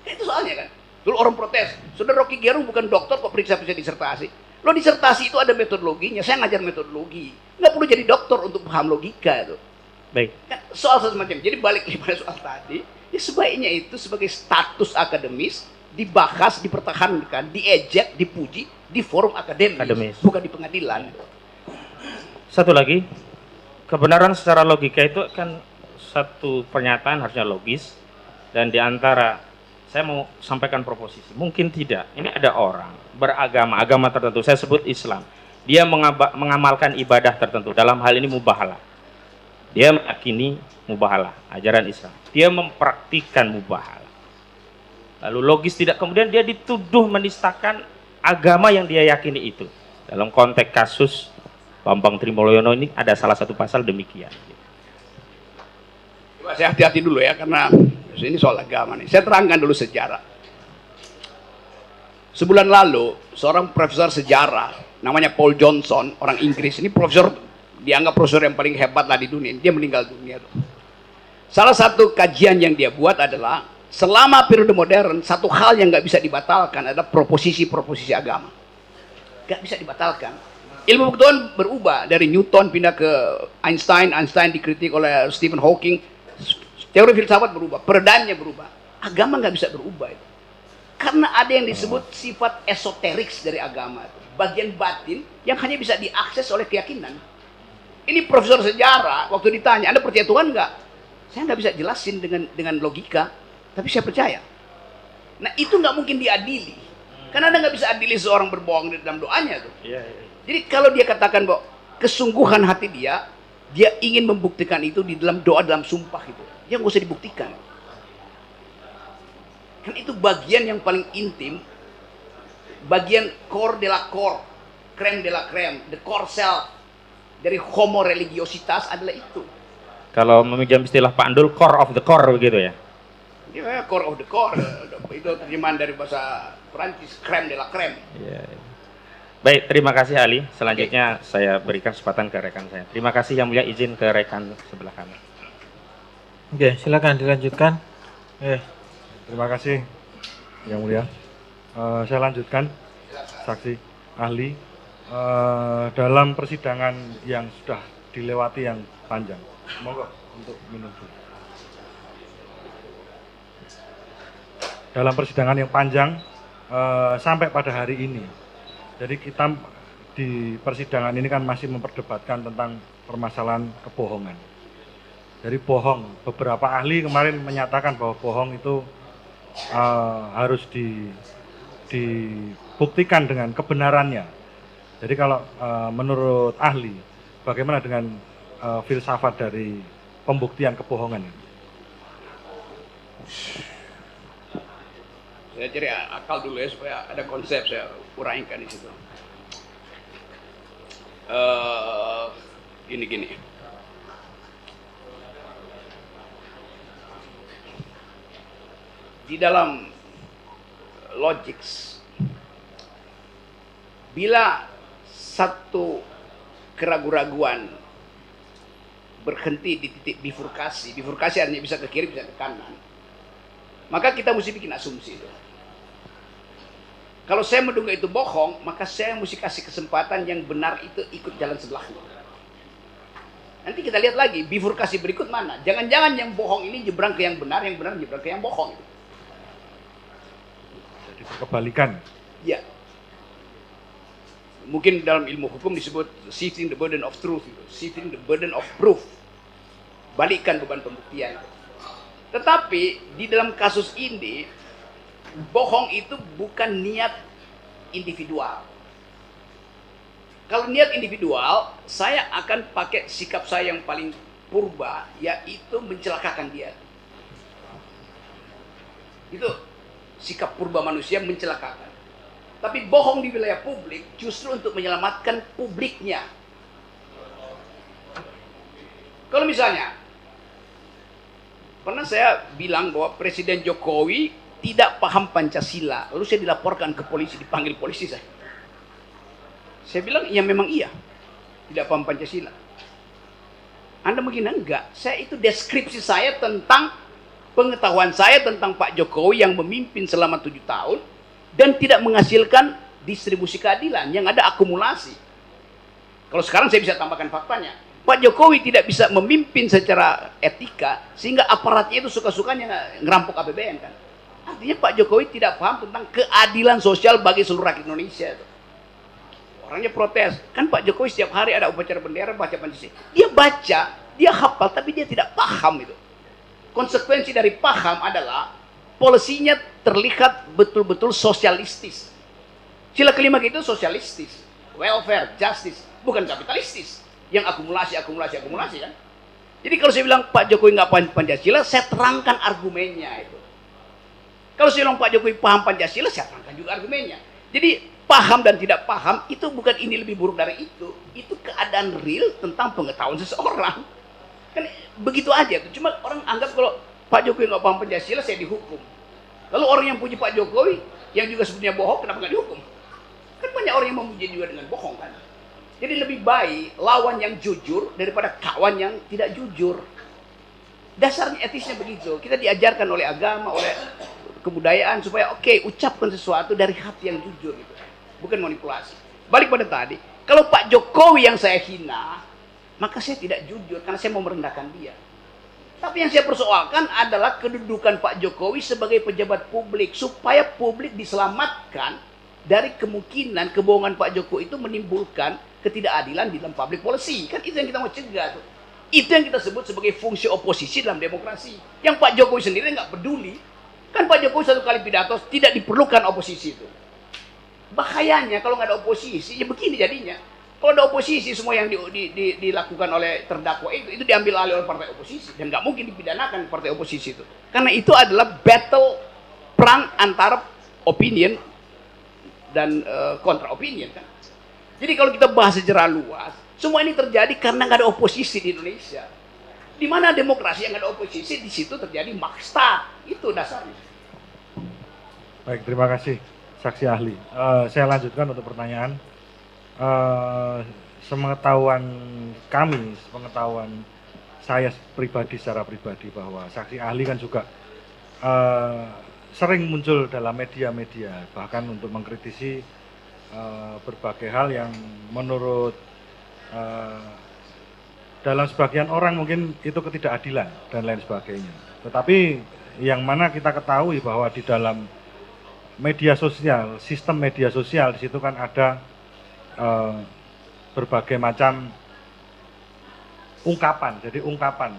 Itu soalnya kan. Dulu orang protes, Saudara Rocky Gerung bukan dokter kok periksa-periksa disertasi. Lo disertasi itu ada metodologinya, saya ngajar metodologi. Nggak perlu jadi dokter untuk paham logika itu. Baik. Kan soal semacam, jadi balik pada soal tadi, ya sebaiknya itu sebagai status akademis, dibahas, dipertahankan, diejek, dipuji di forum akademis, bukan di pengadilan. Satu lagi, kebenaran secara logika itu kan satu pernyataan harusnya logis, dan diantara saya mau sampaikan proposisi, mungkin tidak. Ini ada orang beragama, agama tertentu, saya sebut Islam, dia mengamalkan ibadah tertentu, dalam hal ini mubahalah. Dia meyakini mubahalah, ajaran Islam. Dia mempraktikkan mubahalah. Lalu logis tidak, kemudian dia dituduh menistakan agama yang dia yakini itu. Dalam konteks kasus Bambang Trimulyono ini ada salah satu pasal demikian. Coba saya hati-hati dulu ya, karena ini soal agama nih. Saya terangkan dulu sejarah. Sebulan lalu, seorang profesor sejarah, namanya Paul Johnson, orang Inggris. Ini profesor, dianggap profesor yang paling hebat lah di dunia. Dia meninggal dunia tuh. Salah satu kajian yang dia buat adalah, selama periode modern, satu hal yang nggak bisa dibatalkan adalah proposisi-proposisi agama. Nggak bisa dibatalkan. Ilmu pengetahuan berubah, dari Newton pindah ke Einstein, Einstein dikritik oleh Stephen Hawking, teori filsafat berubah, peredaannya berubah. Agama nggak bisa berubah itu. Karena ada yang disebut sifat esoterik dari agama, bagian batin yang hanya bisa diakses oleh keyakinan. Ini profesor sejarah, waktu ditanya, Anda percaya Tuhan nggak? Saya nggak bisa jelasin dengan logika, tapi saya percaya. Nah itu nggak mungkin diadili, karena Anda nggak bisa adili seorang berbohong di dalam doanya tuh. Jadi kalau dia katakan bahwa kesungguhan hati dia ingin membuktikan itu di dalam doa, dalam sumpah itu, dia nggak usah dibuktikan. Kan itu bagian yang paling intim, bagian core de la core, creme de la creme, the core self dari homo religiositas adalah itu. Kalau meminjam istilah Pak Andul, core of the core begitu ya? Ya, core of the core, itu terjemahan dari bahasa Perancis, creme de la creme. Ya. Baik, terima kasih Ali. Selanjutnya saya berikan kesempatan ke rekan saya. Terima kasih Yang Mulia, izin ke rekan sebelah kanan. Oke, silakan dilanjutkan. Terima kasih Yang Mulia. Saya lanjutkan saksi ahli dalam persidangan yang sudah dilewati yang panjang. Monggo untuk minum dulu. Dalam persidangan yang panjang sampai pada hari ini. Jadi kita di persidangan ini kan masih memperdebatkan tentang permasalahan kebohongan. Jadi bohong, beberapa ahli kemarin menyatakan bahwa bohong itu harus dibuktikan dengan kebenarannya. Jadi kalau menurut ahli, bagaimana dengan filsafat dari pembuktian kebohongan ini? Saya cari akal dulu ya, supaya ada konsep saya uraikan di situ. Gini. Di dalam logics, bila satu keraguan-raguan berhenti di titik bifurkasi artinya bisa ke kiri, bisa ke kanan, maka kita mesti bikin asumsi itu. Kalau saya menduga itu bohong, maka saya mesti kasih kesempatan yang benar itu ikut jalan sebelahnya. Nanti kita lihat lagi, bifurkasi berikut mana. Jangan-jangan yang bohong ini nyebrang ke yang benar nyebrang ke yang bohong. Jadi kebalikan. Ya. Mungkin dalam ilmu hukum disebut shifting the burden of truth, shifting the burden of proof. Balikkan beban pembuktian. Tetapi di dalam kasus ini, bohong itu bukan niat individual. Kalau niat individual, saya akan pakai sikap saya yang paling purba, yaitu mencelakakan dia. Itu sikap purba manusia mencelakakan. Tapi bohong di wilayah publik justru untuk menyelamatkan publiknya. Kalau misalnya, pernah saya bilang bahwa Presiden Jokowi tidak paham Pancasila, lalu saya dilaporkan ke polisi, dipanggil polisi saya. Saya bilang, ya memang iya, tidak paham Pancasila. Anda mengira enggak? Saya itu deskripsi saya tentang pengetahuan saya tentang Pak Jokowi yang memimpin selama 7 tahun dan tidak menghasilkan distribusi keadilan, yang ada akumulasi. Kalau sekarang saya bisa tambahkan faktanya. Pak Jokowi tidak bisa memimpin secara etika sehingga aparatnya itu suka-sukanya ngerampok APBN kan. Artinya Pak Jokowi tidak paham tentang keadilan sosial bagi seluruh rakyat Indonesia. Orangnya protes. Kan Pak Jokowi setiap hari ada upacara bendera, baca Pancasila. Dia baca, dia hafal, tapi dia tidak paham itu. Konsekuensi dari paham adalah polisinya terlihat betul-betul sosialistis. Sila kelima itu sosialistis. Welfare, justice, bukan kapitalistis. Yang akumulasi kan. Jadi kalau saya bilang Pak Jokowi nggak paham Pancasila, saya terangkan argumennya itu. Kalau saya bilang Pak Jokowi paham Pancasila, saya terangkan juga argumennya. Jadi paham dan tidak paham itu bukan ini lebih buruk dari itu. Itu keadaan real tentang pengetahuan seseorang. Kan begitu aja tuh. Cuma orang anggap kalau Pak Jokowi nggak paham Pancasila, saya dihukum. Lalu orang yang puji Pak Jokowi yang juga sebetulnya bohong, kenapa nggak dihukum? Kan banyak orang yang memuji juga dengan bohong kan. Jadi lebih baik lawan yang jujur daripada kawan yang tidak jujur. Dasarnya etisnya begitu. Kita diajarkan oleh agama, oleh kebudayaan supaya ucapkan sesuatu dari hati yang jujur gitu. Bukan manipulasi. Balik pada tadi, kalau Pak Jokowi yang saya hina, maka saya tidak jujur karena saya mau merendahkan dia. Tapi yang saya persoalkan adalah kedudukan Pak Jokowi sebagai pejabat publik supaya publik diselamatkan dari kemungkinan kebohongan Pak Jokowi itu menimbulkan ketidakadilan di dalam public policy. Kan itu yang kita mau cegah tuh. Itu yang kita sebut sebagai fungsi oposisi dalam demokrasi. Yang Pak Jokowi sendiri nggak peduli. Kan Pak Jokowi satu kali pidato tidak diperlukan oposisi itu. Bahayanya kalau nggak ada oposisi, ya begini jadinya. Kalau ada oposisi, semua yang dilakukan oleh terdakwa itu diambil alih oleh partai oposisi. Dan nggak mungkin dipidanakan partai oposisi itu. Karena itu adalah battle, perang antara opinion dan kontra opinion kan. Jadi kalau kita bahas secara luas, semua ini terjadi karena nggak ada oposisi di Indonesia. Di mana demokrasi yang nggak ada oposisi, di situ terjadi maksta. Itu dasarnya. Baik, terima kasih saksi ahli. Saya lanjutkan untuk pertanyaan. Sepengetahuan kami, sepengetahuan saya pribadi secara pribadi bahwa saksi ahli kan juga sering muncul dalam media-media, bahkan untuk mengkritisi berbagai hal yang menurut dalam sebagian orang mungkin itu ketidakadilan dan lain sebagainya. Tetapi yang mana kita ketahui bahwa di dalam media sosial, sistem media sosial di situ kan ada berbagai macam ungkapan.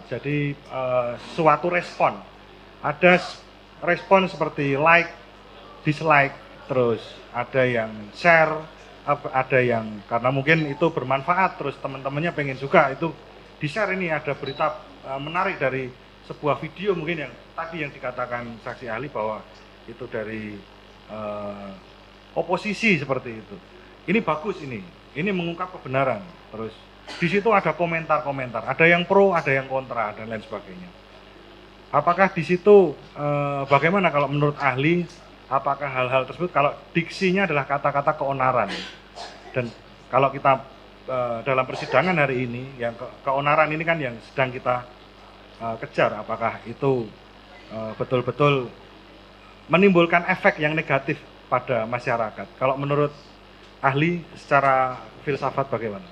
Jadi suatu respon. Ada respon seperti like, dislike, terus ada yang share, ada yang karena mungkin itu bermanfaat, terus teman-temannya pengen juga itu di-share. Ini ada berita menarik dari sebuah video mungkin yang tadi yang dikatakan saksi ahli bahwa itu dari oposisi seperti itu. Ini bagus ini mengungkap kebenaran. Terus di situ ada komentar-komentar, ada yang pro, ada yang kontra dan lain sebagainya. Apakah di situ bagaimana kalau menurut ahli? Apakah hal-hal tersebut kalau diksinya adalah kata-kata keonaran, dan kalau kita dalam persidangan hari ini yang keonaran ini kan yang sedang kita kejar, apakah itu betul-betul menimbulkan efek yang negatif pada masyarakat? Kalau menurut ahli secara filsafat bagaimana?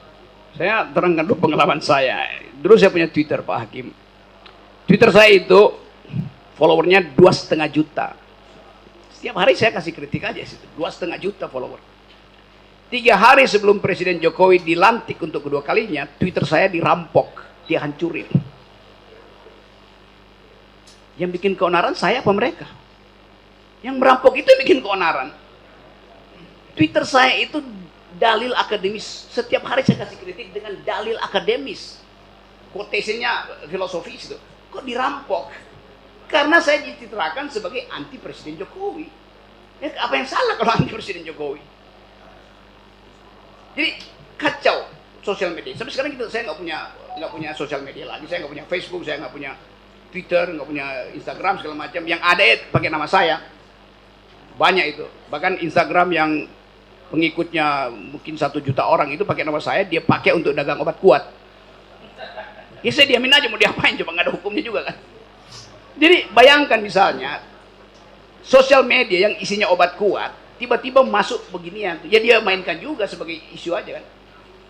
Saya terangkan dulu pengalaman saya. Dulu saya punya Twitter Pak Hakim. Twitter saya itu followernya 2,5 juta. Setiap hari saya kasih kritik aja situ. 2,5 juta follower. 3 hari sebelum Presiden Jokowi dilantik untuk kedua kalinya, Twitter saya dirampok, dihancurin. Yang bikin keonaran saya apa mereka? Yang merampok itu yang bikin keonaran. Twitter saya itu dalil akademis. Setiap hari saya kasih kritik dengan dalil akademis. Quotation-nya filosofis itu. Kok dirampok? Karena saya dicitrakan sebagai anti Presiden Jokowi. Ya, apa yang salah kalau anti Presiden Jokowi? Jadi kacau sosial media. Sampai sekarang saya nggak punya sosial media lagi. Saya nggak punya Facebook, saya nggak punya Twitter, nggak punya Instagram segala macam. Yang ada ya pakai nama saya. Banyak itu. Bahkan Instagram yang pengikutnya mungkin 1 juta orang itu pakai nama saya, dia pakai untuk dagang obat kuat. Ya saya diamin aja, mau diapain, coba nggak ada hukumnya juga kan. Jadi bayangkan misalnya sosial media yang isinya obat kuat tiba-tiba masuk beginian, ya dia mainkan juga sebagai isu aja kan.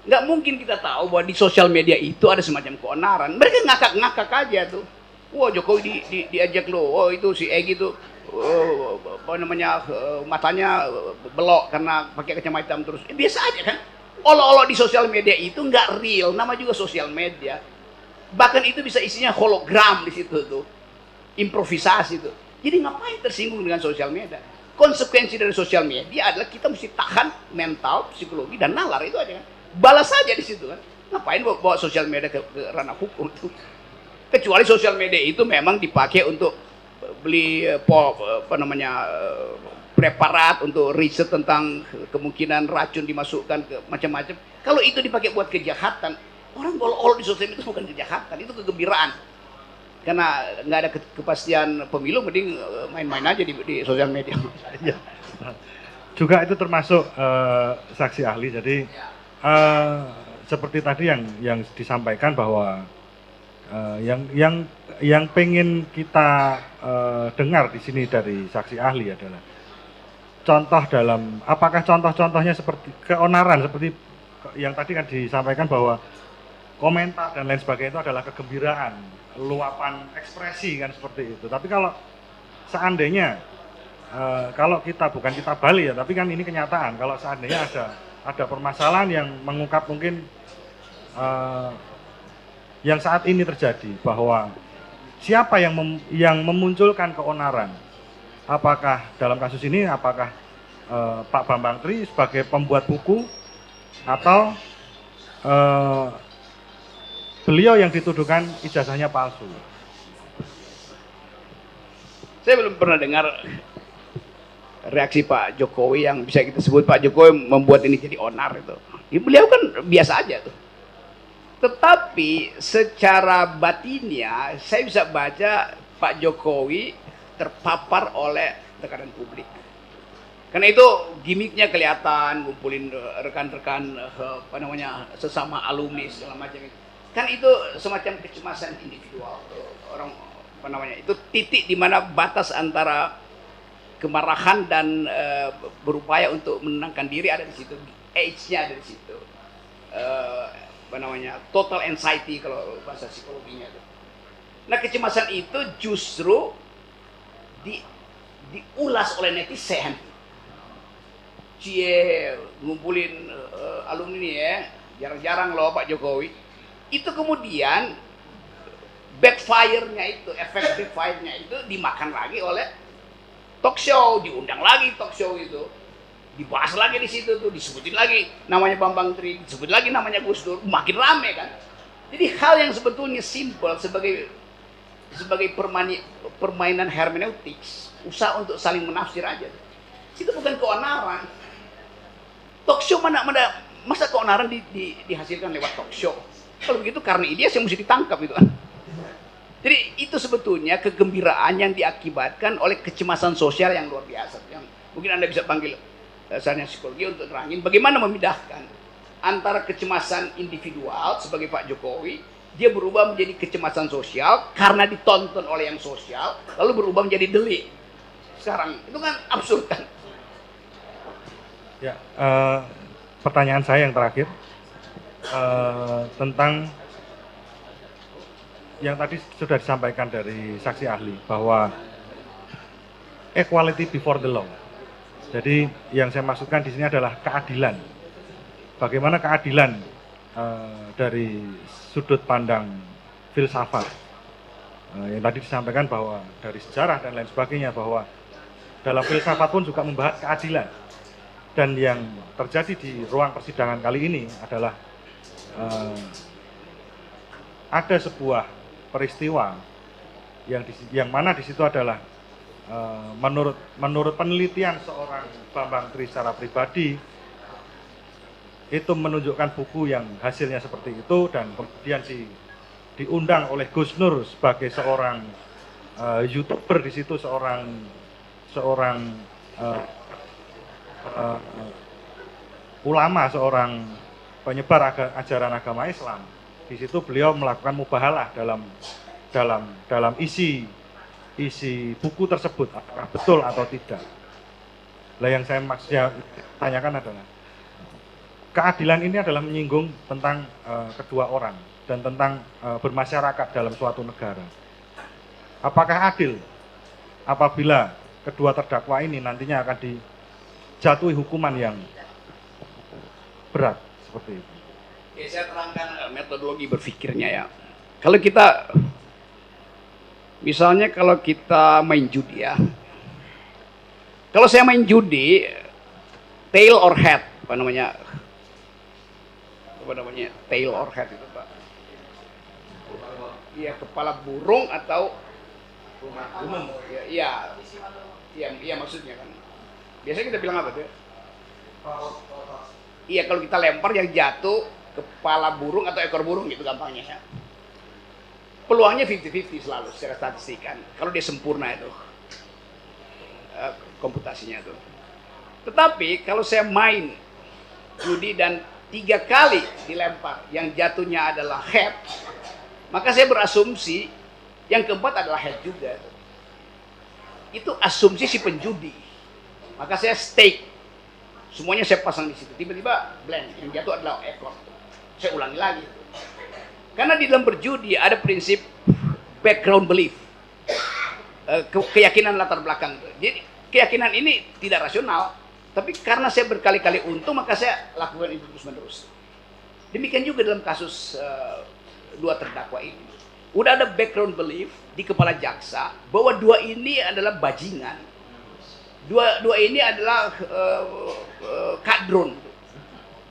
Nggak mungkin kita tahu bahwa di sosial media itu ada semacam keonaran. Mereka ngakak-ngakak aja tuh. Wah, Jokowi diajak lo, oh itu si Egy tuh apa namanya, matanya belok karena pakai kacamata hitam terus. Biasa aja kan. Olo-olo di sosial media itu nggak real, nama juga sosial media. Bahkan itu bisa isinya hologram di situ tuh, improvisasi tuh. Jadi ngapain tersinggung dengan sosial media? Konsekuensi dari sosial media adalah kita mesti tahan mental, psikologi dan nalar, itu aja kan. Balas saja di situ kan. Ngapain bawa sosial media ke ranah hukum itu? Kecuali sosial media itu memang dipakai untuk beli preparat untuk riset tentang kemungkinan racun dimasukkan ke macam-macam. Kalau itu dipakai buat kejahatan, orang ol-ol di sosial media itu bukan kejahatan, itu kegembiraan. Karena nggak ada kepastian pemilu, mending main-main aja di sosial media. Iya. Juga itu termasuk saksi ahli. Jadi seperti tadi yang disampaikan bahwa yang pengen kita dengar di sini dari saksi ahli adalah contoh dalam, apakah contoh-contohnya seperti keonaran seperti yang tadi kan disampaikan bahwa komentar dan lain sebagainya itu adalah kegembiraan, luapan ekspresi kan seperti itu. Tapi kalau seandainya kalau kita bukan kita Bali ya, tapi kan ini kenyataan. Kalau seandainya ada permasalahan yang mengungkap mungkin yang saat ini terjadi, bahwa siapa yang memunculkan keonaran? Apakah dalam kasus ini apakah Pak Bambang Tri sebagai pembuat buku atau beliau yang dituduhkan ijazahnya palsu? Saya belum pernah dengar reaksi Pak Jokowi yang bisa kita sebut Pak Jokowi membuat ini jadi onar itu. Ya, beliau kan biasa aja tuh. Tetapi secara batinnya saya bisa baca Pak Jokowi terpapar oleh tekanan publik. Karena itu gimmicknya kelihatan, ngumpulin rekan-rekan sesama alumni segala macam itu. Kan itu semacam kecemasan individual orang itu titik di mana batas antara kemarahan dan berupaya untuk menenangkan diri ada di situ, age-nya ada di situ, total anxiety kalau bahasa psikologinya itu. Nah, kecemasan itu justru diulas oleh netizen. Cie ngumpulin alumni ya, jarang-jarang loh Pak Jokowi. Itu kemudian backfire-nya itu, efek backfire-nya itu dimakan lagi oleh talk show, diundang lagi talk show itu, dibahas lagi di situ tuh, disebutin lagi namanya Bambang Tri, disebut lagi namanya Gus Dur, makin rame kan. Jadi hal yang sebetulnya simpel sebagai permainan hermeneutics, usaha untuk saling menafsir aja, itu bukan keonaran. Talk show masa keonaran dihasilkan lewat talk show? Kalau begitu karena ide yang mesti ditangkap itu kan. Jadi itu sebetulnya kegembiraan yang diakibatkan oleh kecemasan sosial yang luar biasa. Yang mungkin Anda bisa panggil sarjana psikologi untuk terangin bagaimana memindahkan antara kecemasan individual sebagai Pak Jokowi, dia berubah menjadi kecemasan sosial karena ditonton oleh yang sosial, lalu berubah menjadi delik. Sekarang itu kan absurd kan? Ya, pertanyaan saya yang terakhir tentang yang tadi sudah disampaikan dari saksi ahli bahwa equality before the law. Jadi yang saya maksudkan di sini adalah keadilan. Bagaimana keadilan dari sudut pandang filsafat yang tadi disampaikan bahwa dari sejarah dan lain sebagainya, bahwa dalam filsafat pun juga membahas keadilan. Dan yang terjadi di ruang persidangan kali ini adalah ada sebuah peristiwa yang mana di situ adalah menurut penelitian seorang Bambang Tri secara pribadi itu menunjukkan buku yang hasilnya seperti itu, dan kemudian diundang oleh Gus Nur sebagai seorang YouTuber di situ, seorang ulama, seorang penyebar ajaran agama Islam. Di situ beliau melakukan mubahalah dalam isi buku tersebut, apakah betul atau tidak. Lah yang saya maksudnya tanyakan adalah, keadilan ini adalah menyinggung tentang kedua orang dan tentang bermasyarakat dalam suatu negara. Apakah adil apabila kedua terdakwa ini nantinya akan dijatuhi hukuman yang berat seperti itu? Ya, saya terangkan metodologi berpikirnya ya. Kalau kita, misalnya kalau kita main judi ya, kalau saya main judi, tail or head, apa namanya, tail or head itu Pak? Iya, kepala burung atau umum? Iya, iya maksudnya kan. Biasanya kita bilang apa tuh? Iya, kalau kita lempar yang jatuh kepala burung atau ekor burung gitu gampangnya ya. Peluangnya 50-50 selalu secara statistik kan. Kalau dia sempurna itu komputasinya itu. Tetapi kalau saya main judi dan 3 kali dilempar yang jatuhnya adalah head, maka saya berasumsi yang keempat adalah head juga. Itu asumsi si penjudi. Maka saya stake. Semuanya saya pasang di situ. Tiba-tiba blank, yang jatuh adalah ekor. Saya ulangi lagi. Karena di dalam berjudi ada prinsip background belief. Keyakinan latar belakang. Jadi keyakinan ini tidak rasional. Tapi karena saya berkali-kali untung, maka saya lakukan itu terus-menerus. Demikian juga dalam kasus 2 terdakwa ini. Udah ada background belief di kepala jaksa bahwa 2 ini adalah bajingan. Dua ini adalah kadron.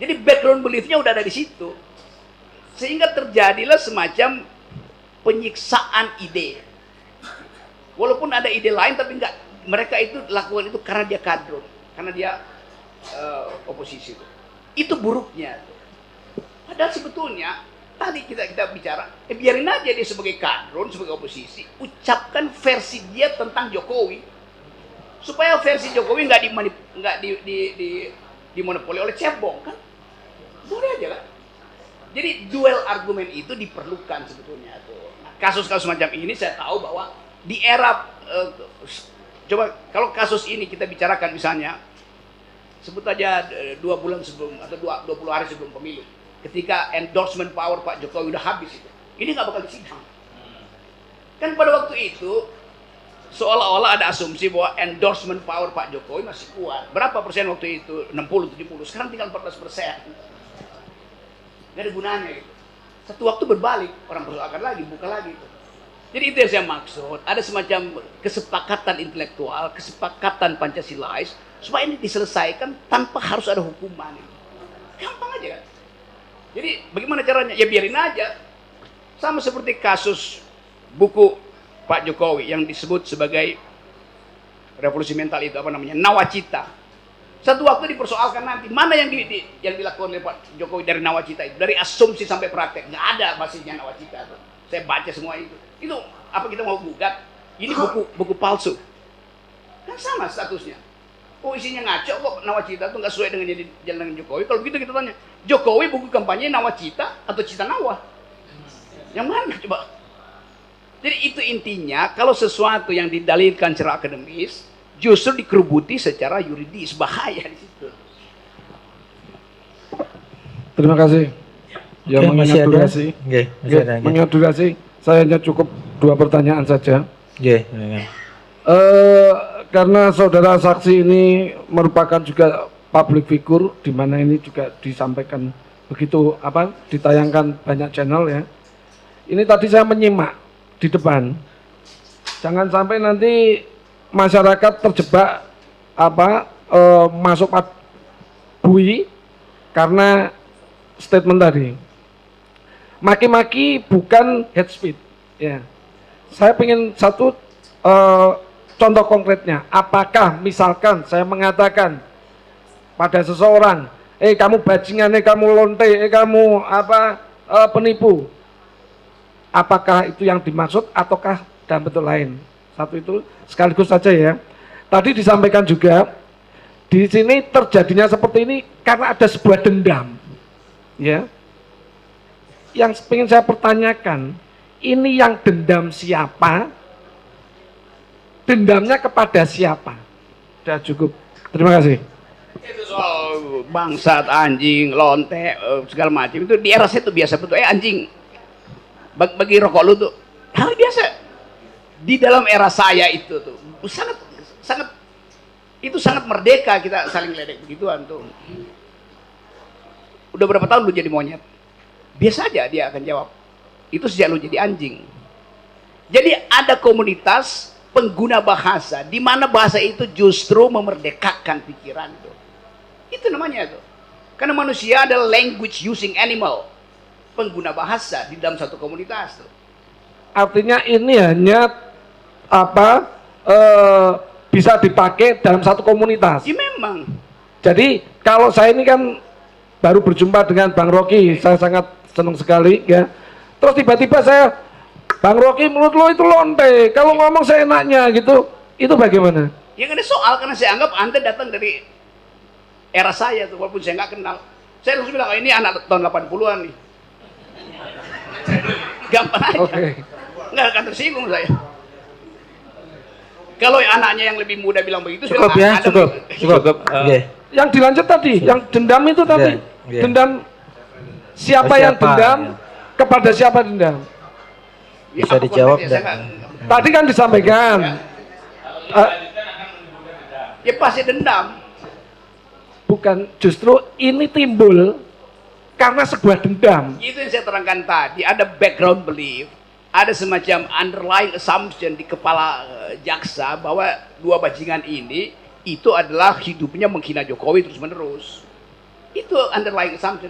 Jadi background beliefnya udah ada di situ. Sehingga terjadilah semacam penyiksaan ide. Walaupun ada ide lain, tapi enggak, mereka itu lakukan itu karena dia kadron, karena dia oposisi itu. Itu buruknya. Padahal sebetulnya tadi kita bicara, biarin aja dia sebagai kadron, sebagai oposisi, ucapkan versi dia tentang Jokowi, supaya versi Jokowi nggak dimonopoli oleh cebong kan, boleh aja kan. Jadi duel argumen itu diperlukan sebetulnya tuh. Nah, kasus-kasus macam ini saya tahu bahwa di era coba kalau kasus ini kita bicarakan misalnya, sebut aja 2 bulan sebelum atau 20 hari sebelum pemilu, ketika endorsement power Pak Jokowi udah habis itu, ini nggak bakal disidang. Kan pada waktu itu seolah-olah ada asumsi bahwa endorsement power Pak Jokowi masih kuat. Berapa persen waktu itu? 60-70. Sekarang tinggal 14%. Gak ada gunanya gitu. Satu waktu berbalik, orang persoalkan lagi, buka lagi itu. Jadi itu yang saya maksud. Ada semacam kesepakatan intelektual, kesepakatan Pancasilais, supaya ini diselesaikan tanpa harus ada hukuman. Gampang aja kan. Jadi bagaimana caranya? Ya biarin aja. Sama seperti kasus buku Pak Jokowi yang disebut sebagai revolusi mental itu, apa namanya, Nawacita. Satu waktu dipersoalkan nanti mana yang dilakukan oleh Pak Jokowi dari Nawacita itu, dari asumsi sampai praktek, nggak ada basisnya Nawacita itu. Saya baca semua itu. Itu apa kita mau gugat? Ini buku palsu. Kan sama statusnya. Oh isinya ngaco kok, Nawacita itu nggak sesuai dengan jalan Jokowi. Kalau begitu kita tanya, Jokowi buku kampanye Nawacita atau Cita Nawa? Yang mana coba? Jadi itu intinya, kalau sesuatu yang didalilkan secara akademis justru dikerubuti secara yuridis, bahaya di situ. Terima kasih. Ya, mengingat durasi. Mengingat durasi, saya hanya cukup 2 pertanyaan saja. Karena saudara saksi ini merupakan juga public figure, di mana ini juga disampaikan begitu ditayangkan banyak channel ya. Ini tadi saya menyimak di depan, jangan sampai nanti masyarakat terjebak masuk bui karena statement tadi. Maki-maki bukan head speech ya. saya ingin satu contoh konkretnya. Apakah misalkan saya mengatakan pada seseorang, kamu bajingan, kamu lonte, kamu penipu. Apakah itu yang dimaksud ataukah dalam bentuk lain? Satu itu sekaligus saja ya. Tadi disampaikan juga di sini terjadinya seperti ini karena ada sebuah dendam. Ya. Yang ingin saya pertanyakan, ini yang dendam siapa? Dendamnya kepada siapa? Sudah cukup. Terima kasih. Itu soal bangsat, anjing, lonte, segala macam itu di era saya itu biasa betul. Anjing, bagi rokok lu tuh hal biasa. Di dalam era saya itu tuh sangat merdeka kita saling ledek begituan tuh. Udah berapa tahun lu jadi monyet? Biasa aja dia akan jawab. Itu sejak lu jadi anjing. Jadi ada komunitas pengguna bahasa di mana bahasa itu justru memerdekakan pikiran tuh. Itu namanya tuh. Karena manusia adalah language using animal. Pengguna bahasa di dalam satu komunitas tuh. Artinya ini hanya bisa dipakai dalam satu komunitas. Ya memang. Jadi kalau saya ini kan baru berjumpa dengan Bang Rocky, saya sangat senang sekali ya. Terus tiba-tiba saya, Bang Rocky menurut lo itu lonte, kalau ngomong seenaknya gitu, itu bagaimana? Ya kan ada soal karena saya anggap Anda datang dari era saya tuh, walaupun saya nggak kenal. Saya harus bilang, ini anak tahun 80-an nih. Gampang aja. Oke. Nggak akan tersinggung saya. Kalau anaknya yang lebih muda bilang begitu, saya Cukup bilang, ya, cukup. Oke. Yang dilanjut tadi, yang dendam itu tadi, Iya. dendam siapa yang dendam, kepada siapa dendam? ya, Bisa apa dijawab konteksnya, saya dan- nggak- Tadi kan disampaikan. Ya pasti dendam. Bukan, justru ini timbul karena sebuah dendam. Itu yang saya terangkan tadi, ada background belief, ada semacam underlying assumption di kepala jaksa bahwa dua bajingan ini itu adalah hidupnya menghina Jokowi terus menerus. Itu underlying assumption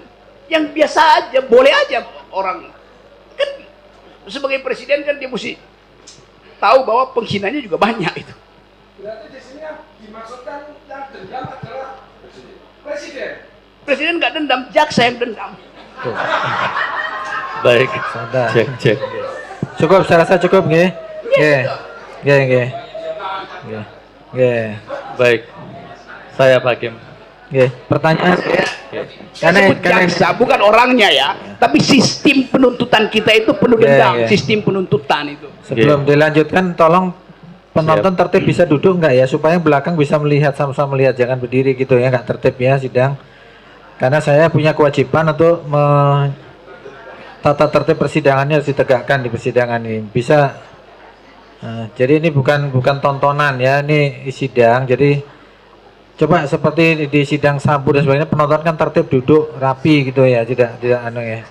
yang biasa aja, boleh aja orang kan sebagai presiden kan dia mesti tahu bahwa penghinanya juga banyak itu. Berarti di sini yang dimaksudkan yang dendam adalah presiden. Presiden nggak dendam, jaksa yang dendam. Baik. Sadar. Cek. Cukup, saya rasa cukup nggih. Nggih. Nggih. Baik. Saya Pak Hakim. Nggih. Pertanyaan Saya sebut jaksa, bukan orangnya ya, tapi sistem penuntutan kita itu penuh dendam, Iya. sistem penuntutan itu. sebelum dilanjutkan tolong penonton tertib bisa duduk enggak ya supaya yang belakang bisa melihat sama-sama melihat, jangan berdiri gitu ya, enggak tertib ya sidang. Karena saya punya kewajiban untuk tata tertib persidangannya harus ditegakkan di persidangan ini. Bisa jadi ini bukan tontonan ya, ini sidang. Jadi coba seperti di sidang Sambu dan sebagainya, penonton kan tertib duduk rapi gitu ya, tidak anu ya.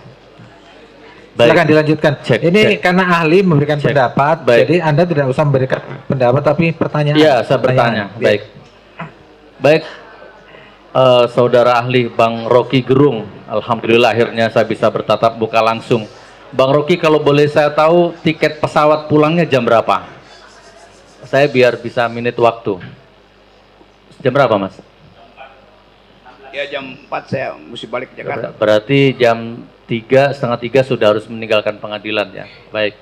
Baik. Silakan dilanjutkan. Ini cek. karena ahli memberikan Cek. pendapat, Baik. jadi Anda tidak usah memberikan pendapat tapi pertanyaan. Iya, saya bertanya. Pertanyaan. Baik. Saudara ahli Bang Rocky Gerung, alhamdulillah akhirnya saya bisa bertatap muka langsung. Bang Rocky, kalau boleh saya tahu tiket pesawat pulangnya jam berapa? Saya biar bisa minit waktu. Jam berapa, Mas? Ya jam 4 saya mesti balik ke Jakarta. Berarti jam 3, setengah 3 sudah harus meninggalkan pengadilan ya. Baik.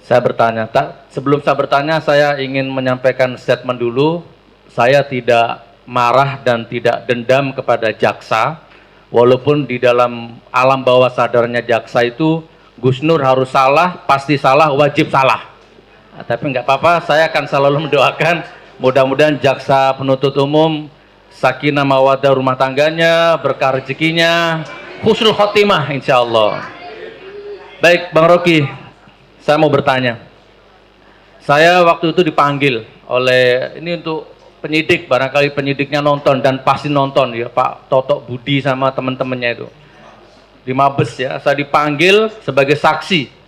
Saya bertanya, sebelum saya bertanya saya ingin menyampaikan statement dulu. Saya tidak marah dan tidak dendam kepada jaksa. Walaupun di dalam alam bawah sadarnya jaksa itu Gus Nur harus salah, pasti salah, wajib salah. Nah, tapi nggak apa-apa, saya akan selalu mendoakan mudah-mudahan jaksa penuntut umum sakinah mawaddah rumah tangganya, berkah rezekinya, husnul khotimah insya Allah. Baik Bang Rocky, saya mau bertanya. Saya waktu itu dipanggil oleh, ini untuk penyidik, barangkali penyidiknya nonton dan pasti nonton ya, Pak Totok Budi sama teman-temannya itu di Mabes ya. Saya dipanggil sebagai saksi.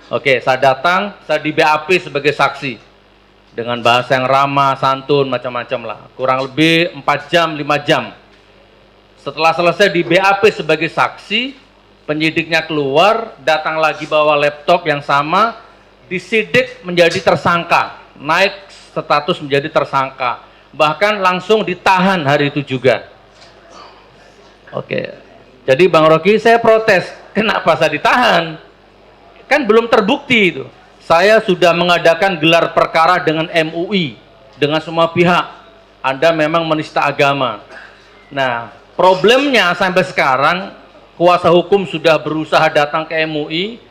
Oke, saya datang, saya di BAP sebagai saksi dengan bahasa yang ramah, santun, macam-macam lah. Kurang lebih 4 jam, 5 jam. Setelah selesai di BAP sebagai saksi, penyidiknya keluar, datang lagi bawa laptop yang sama, disidik menjadi tersangka, naik status menjadi tersangka, bahkan langsung ditahan hari itu juga. Oke, jadi Bang Rocky, saya protes, kenapa saya ditahan? Kan belum terbukti itu. Saya sudah mengadakan gelar perkara dengan MUI, dengan semua pihak. Anda memang menista agama. Nah, problemnya sampai sekarang, kuasa hukum sudah berusaha datang ke MUI,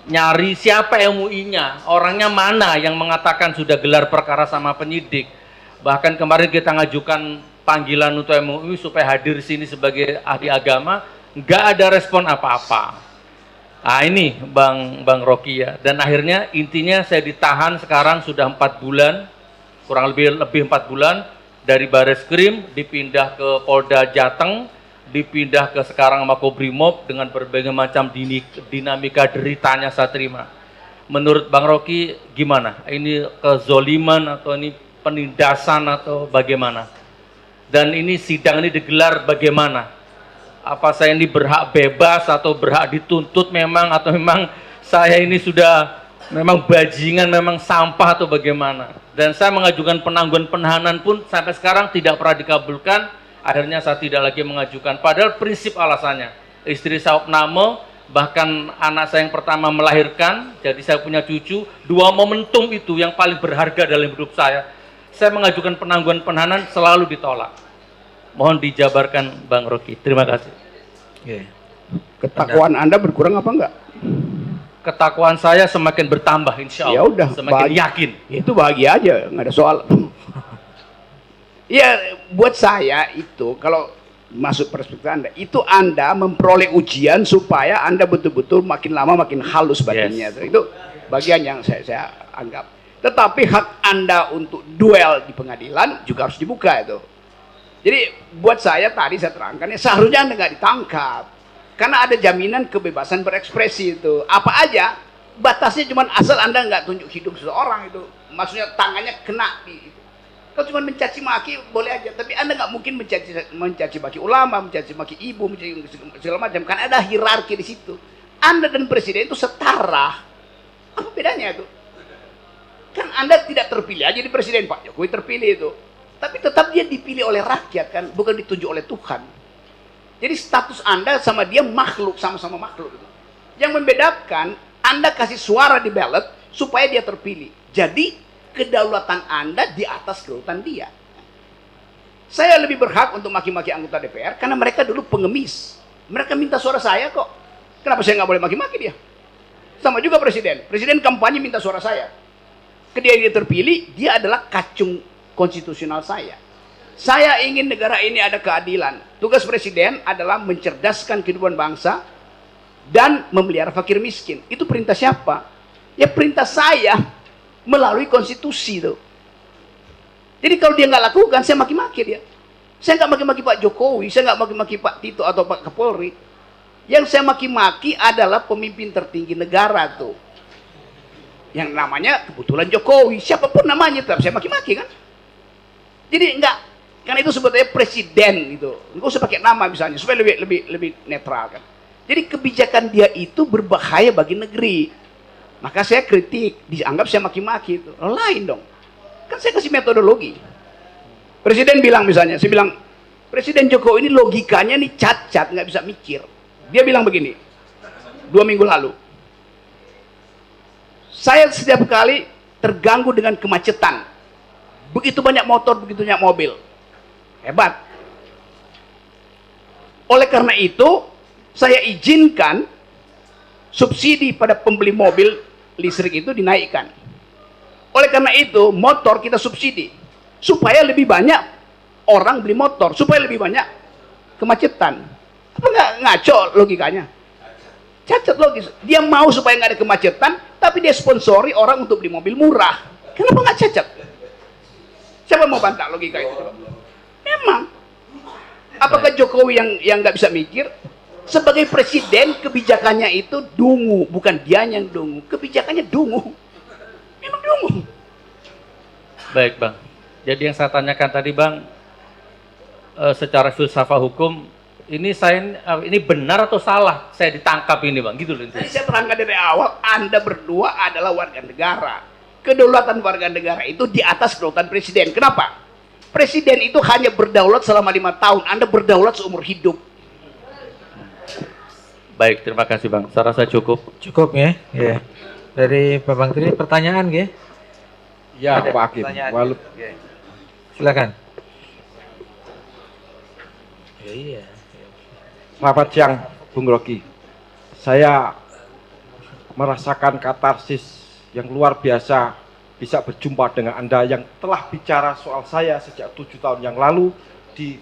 nyari siapa MUI-nya, orangnya mana yang mengatakan sudah gelar perkara sama penyidik. Bahkan kemarin kita ngajukan panggilan untuk MUI supaya hadir sini sebagai ahli agama, nggak ada respon apa-apa. Nah ini Bang Rocky ya, dan akhirnya intinya saya ditahan sekarang sudah 4 bulan, kurang lebih 4 bulan, dari Bareskrim dipindah ke Polda Jateng, dipindah ke sekarang Makobrimob dengan berbagai macam dinamika deritanya saya terima. Menurut Bang Rocky gimana? Ini kezoliman atau ini penindasan atau bagaimana? Dan ini sidang ini digelar bagaimana? Apa saya ini berhak bebas atau berhak dituntut memang, atau memang saya ini sudah memang bajingan, memang sampah atau bagaimana? Dan saya mengajukan penangguhan penahanan pun sampai sekarang tidak pernah dikabulkan. Akhirnya saya tidak lagi mengajukan, padahal prinsip alasannya istri saya opname, bahkan anak saya yang pertama melahirkan, jadi saya punya cucu, 2 momentum itu yang paling berharga dalam hidup saya mengajukan penangguhan penahanan selalu ditolak. Mohon dijabarkan Bang Rocky, terima kasih. Ketakwaan Anda berkurang apa enggak? Ketakwaan saya semakin bertambah insya Allah. Ya udah, semakin yakin. Itu bahagia aja, nggak ada soal. Ya, buat saya itu kalau masuk perspektif Anda, itu Anda memperoleh ujian supaya Anda betul-betul makin lama makin halus batinnya. Yes. Itu bagian yang saya anggap. Tetapi hak Anda untuk duel di pengadilan juga harus dibuka itu. Jadi buat saya tadi saya terangkan, ya seharusnya Anda nggak ditangkap. Karena ada jaminan kebebasan berekspresi itu. Apa aja, batasnya cuma asal Anda nggak tunjuk hidung seseorang itu. Maksudnya tangannya kena di itu. Kalau cuma mencaci maki boleh aja, tapi Anda nggak mungkin mencaci maki ulama, mencaci maki ibu, mencaci segala macam, kan ada hierarki di situ. Anda dan presiden itu setara. Apa bedanya itu? Kan Anda tidak terpilih aja di presiden, Pak Jokowi terpilih itu. Tapi tetap dia dipilih oleh rakyat kan, bukan ditunjuk oleh Tuhan. Jadi status Anda sama dia makhluk, sama-sama makhluk itu. Yang membedakan, Anda kasih suara di ballot supaya dia terpilih. Jadi kedaulatan Anda di atas kedaulatan dia. Saya lebih berhak untuk maki-maki anggota DPR karena mereka dulu pengemis. Mereka minta suara saya kok. Kenapa saya nggak boleh maki-maki dia? Sama juga presiden. Presiden kampanye minta suara saya. Ketika dia terpilih, dia adalah kacung konstitusional saya. Saya ingin negara ini ada keadilan. Tugas presiden adalah mencerdaskan kehidupan bangsa dan memelihara fakir miskin. Itu perintah siapa? Ya perintah saya melalui konstitusi itu. Jadi kalau dia nggak lakukan, saya maki-maki dia. Saya nggak maki-maki Pak Jokowi, saya nggak maki-maki Pak Tito atau Pak Kapolri. Yang saya maki-maki adalah pemimpin tertinggi negara tuh. Yang namanya kebetulan Jokowi, siapapun namanya tetap saya maki-maki kan. Jadi enggak, karena itu sebetulnya presiden itu. Enggak usah pakai nama misalnya supaya lebih netral kan. Jadi kebijakan dia itu berbahaya bagi negeri. Maka saya kritik, dianggap saya maki-maki itu. Lain dong. Kan saya kasih metodologi. Presiden bilang misalnya, saya bilang, Presiden Jokowi ini logikanya nih cacat, nggak bisa mikir. Dia bilang begini, 2 minggu lalu. Saya setiap kali terganggu dengan kemacetan. Begitu banyak motor, begitu banyak mobil. Hebat. Oleh karena itu, saya izinkan subsidi pada pembeli mobil listrik itu dinaikkan. Oleh karena itu, motor kita subsidi. Supaya lebih banyak orang beli motor. Supaya lebih banyak kemacetan. Apa nggak ngaco logikanya? Cacat logis. Dia mau supaya nggak ada kemacetan, tapi dia sponsori orang untuk beli mobil murah. Kenapa nggak cacat? Siapa mau bantah logika itu? Memang. Apakah Jokowi yang nggak bisa mikir? Sebagai presiden, kebijakannya itu dungu. Bukan dia yang dungu. Kebijakannya dungu. Memang dungu. Baik Bang. Jadi yang saya tanyakan tadi Bang, secara filsafat hukum, ini benar atau salah saya ditangkap ini bang, gitu loh. Tadi saya terangkan dari awal, Anda berdua adalah warga negara. Kedaulatan warga negara itu di atas kedaulatan presiden. Kenapa? Presiden itu hanya berdaulat selama 5 tahun, Anda berdaulat seumur hidup. Baik, terima kasih bang. Saya rasa cukup. Cukup ya. Ya. Dari Pak Bang Tri pertanyaan ya. Ya, Ada Pak Hakim. pertanyaan, ya. Silakan. Ya, iya. Selamat siang, Bung Rocky. Saya merasakan katarsis yang luar biasa bisa berjumpa dengan Anda yang telah bicara soal saya sejak 7 tahun yang lalu di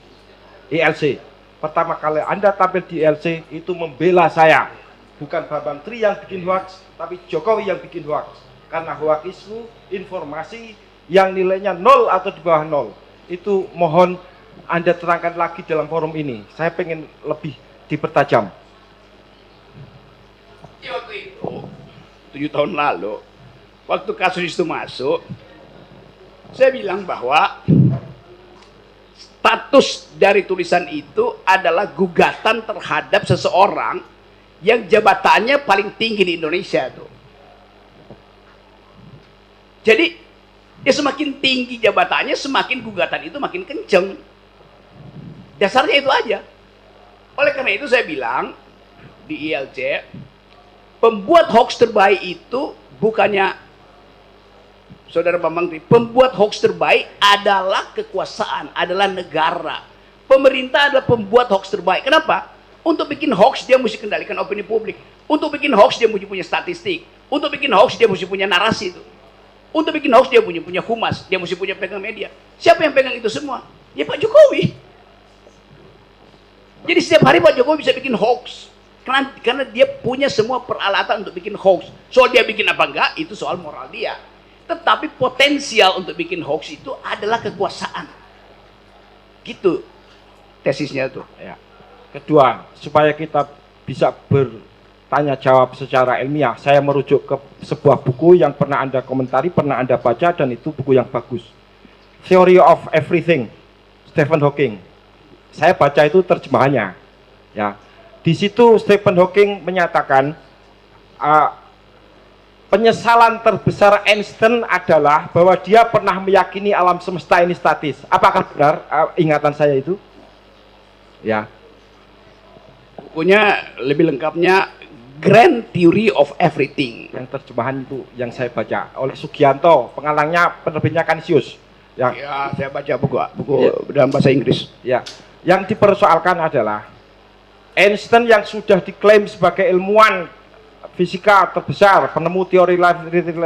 ILC. Pertama kali Anda tampil di ILC itu membela saya. Bukan Bambang Tri yang bikin hoax, tapi Jokowi yang bikin hoax. Karena hoax itu informasi yang nilainya 0 atau di bawah 0. Itu mohon Anda terangkan lagi dalam forum ini. Saya pengen lebih dipertajam. Waktu itu, 7 tahun lalu, waktu kasus itu masuk, saya bilang bahwa status dari tulisan itu adalah gugatan terhadap seseorang yang jabatannya paling tinggi di Indonesia tuh. Jadi, ya semakin tinggi jabatannya, semakin gugatan itu makin kenceng. Dasarnya itu aja. Oleh karena itu saya bilang di ILC, pembuat hoax terbaik itu bukannya Saudara Bambang Tri, pembuat hoax terbaik adalah kekuasaan, adalah negara. Pemerintah adalah pembuat hoax terbaik. Kenapa? Untuk bikin hoax dia mesti kendalikan opini publik. Untuk bikin hoax dia mesti punya statistik. Untuk bikin hoax dia mesti punya narasi itu. Untuk bikin hoax dia punya humas, dia mesti punya pegang media. Siapa yang pegang itu semua? Ya Pak Jokowi. Jadi setiap hari Pak Jokowi bisa bikin hoax. Karena dia punya semua peralatan untuk bikin hoax. Soal dia bikin apa enggak, itu soal moral dia. Tetapi potensial untuk bikin hoax itu adalah kekuasaan. Gitu tesisnya tuh. Ya. Kedua, supaya kita bisa bertanya jawab secara ilmiah, saya merujuk ke sebuah buku yang pernah Anda komentari, pernah Anda baca, dan itu buku yang bagus. Theory of Everything, Stephen Hawking. Saya baca itu terjemahannya. Ya, di situ Stephen Hawking menyatakan penyesalan terbesar Einstein adalah bahwa dia pernah meyakini alam semesta ini statis. Apakah benar ingatan saya itu? Ya. Bukunya lebih lengkapnya Grand Theory of Everything. Yang terjemahan itu yang saya baca oleh Sugianto, pengarangnya penerbitnya Kanisius. Ya, saya baca buku dalam bahasa Inggris. Ya, yang dipersoalkan adalah Einstein yang sudah diklaim sebagai ilmuwan fisika terbesar, penemu teori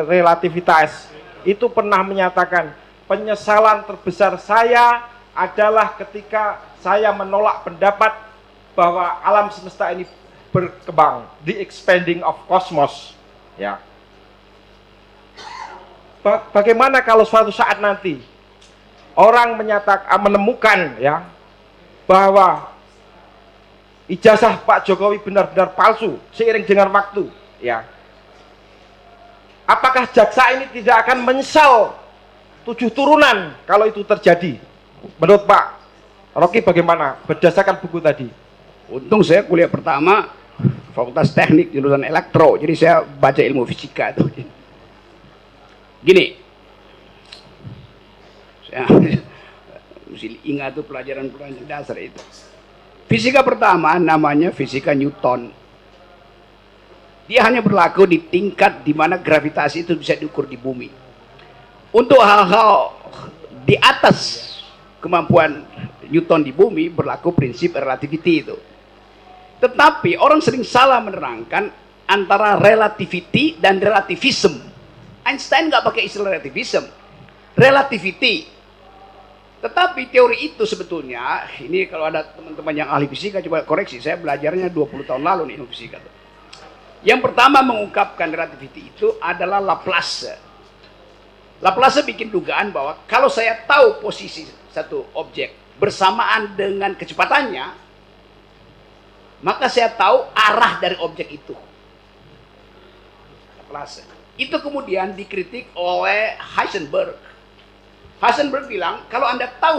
relativitas, itu pernah menyatakan penyesalan terbesar saya adalah ketika saya menolak pendapat bahwa alam semesta ini berkembang, the expanding of cosmos. Ya. Bagaimana kalau suatu saat nanti orang menemukan ya bahwa ijazah Pak Jokowi benar-benar palsu seiring dengan waktu, ya. Apakah jaksa ini tidak akan menyesal 7 turunan kalau itu terjadi? Menurut Pak Rocky bagaimana berdasarkan buku tadi? Untung saya kuliah pertama Fakultas Teknik jurusan elektro, jadi saya baca ilmu fisika tuh. Gini, saya mesti ingat tuh pelajaran-pelajaran dasar itu. Fisika pertama namanya fisika Newton. Dia hanya berlaku di tingkat di mana gravitasi itu bisa diukur di bumi. Untuk hal-hal di atas kemampuan Newton di bumi berlaku prinsip relativity itu. Tetapi orang sering salah menerangkan antara relativity dan relativism. Einstein nggak pakai istilah relativism, relativity. Tetapi teori itu sebetulnya, ini kalau ada teman-teman yang ahli fisika coba koreksi, saya belajarnya 20 tahun lalu nih ilmu fisika. Yang pertama mengungkapkan relativity itu adalah Laplace. Laplace bikin dugaan bahwa kalau saya tahu posisi satu objek bersamaan dengan kecepatannya, maka saya tahu arah dari objek itu. Laplace. Itu kemudian dikritik oleh Heisenberg. Heisenberg bilang, kalau Anda tahu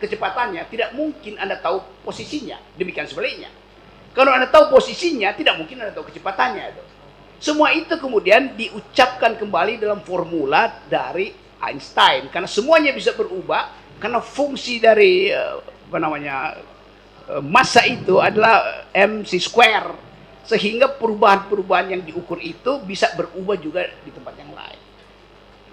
kecepatannya, tidak mungkin Anda tahu posisinya. Demikian sebaliknya. Kalau Anda tahu posisinya, tidak mungkin Anda tahu kecepatannya. Semua itu kemudian diucapkan kembali dalam formula dari Einstein. Karena semuanya bisa berubah, karena fungsi dari massa itu adalah mc square. Sehingga perubahan-perubahan yang diukur itu bisa berubah juga di tempat yang lain.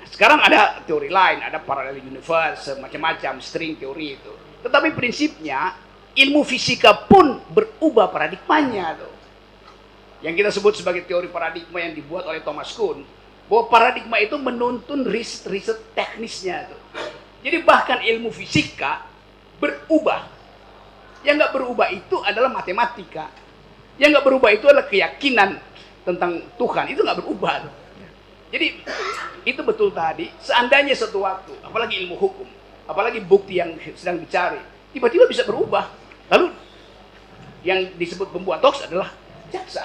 Nah, sekarang ada teori lain, ada parallel universe, macam-macam string teori itu. Tetapi prinsipnya ilmu fisika pun berubah paradigmanya tuh. Yang kita sebut sebagai teori paradigma yang dibuat oleh Thomas Kuhn, bahwa paradigma itu menuntun riset teknisnya tuh. Jadi bahkan ilmu fisika berubah. Yang nggak berubah itu adalah matematika. Yang nggak berubah itu adalah keyakinan tentang Tuhan. Itu nggak berubah. Jadi itu betul tadi. Seandainya suatu waktu, apalagi ilmu hukum, apalagi bukti yang sedang dicari, tiba-tiba bisa berubah. Lalu yang disebut pembuat hoax adalah jaksa.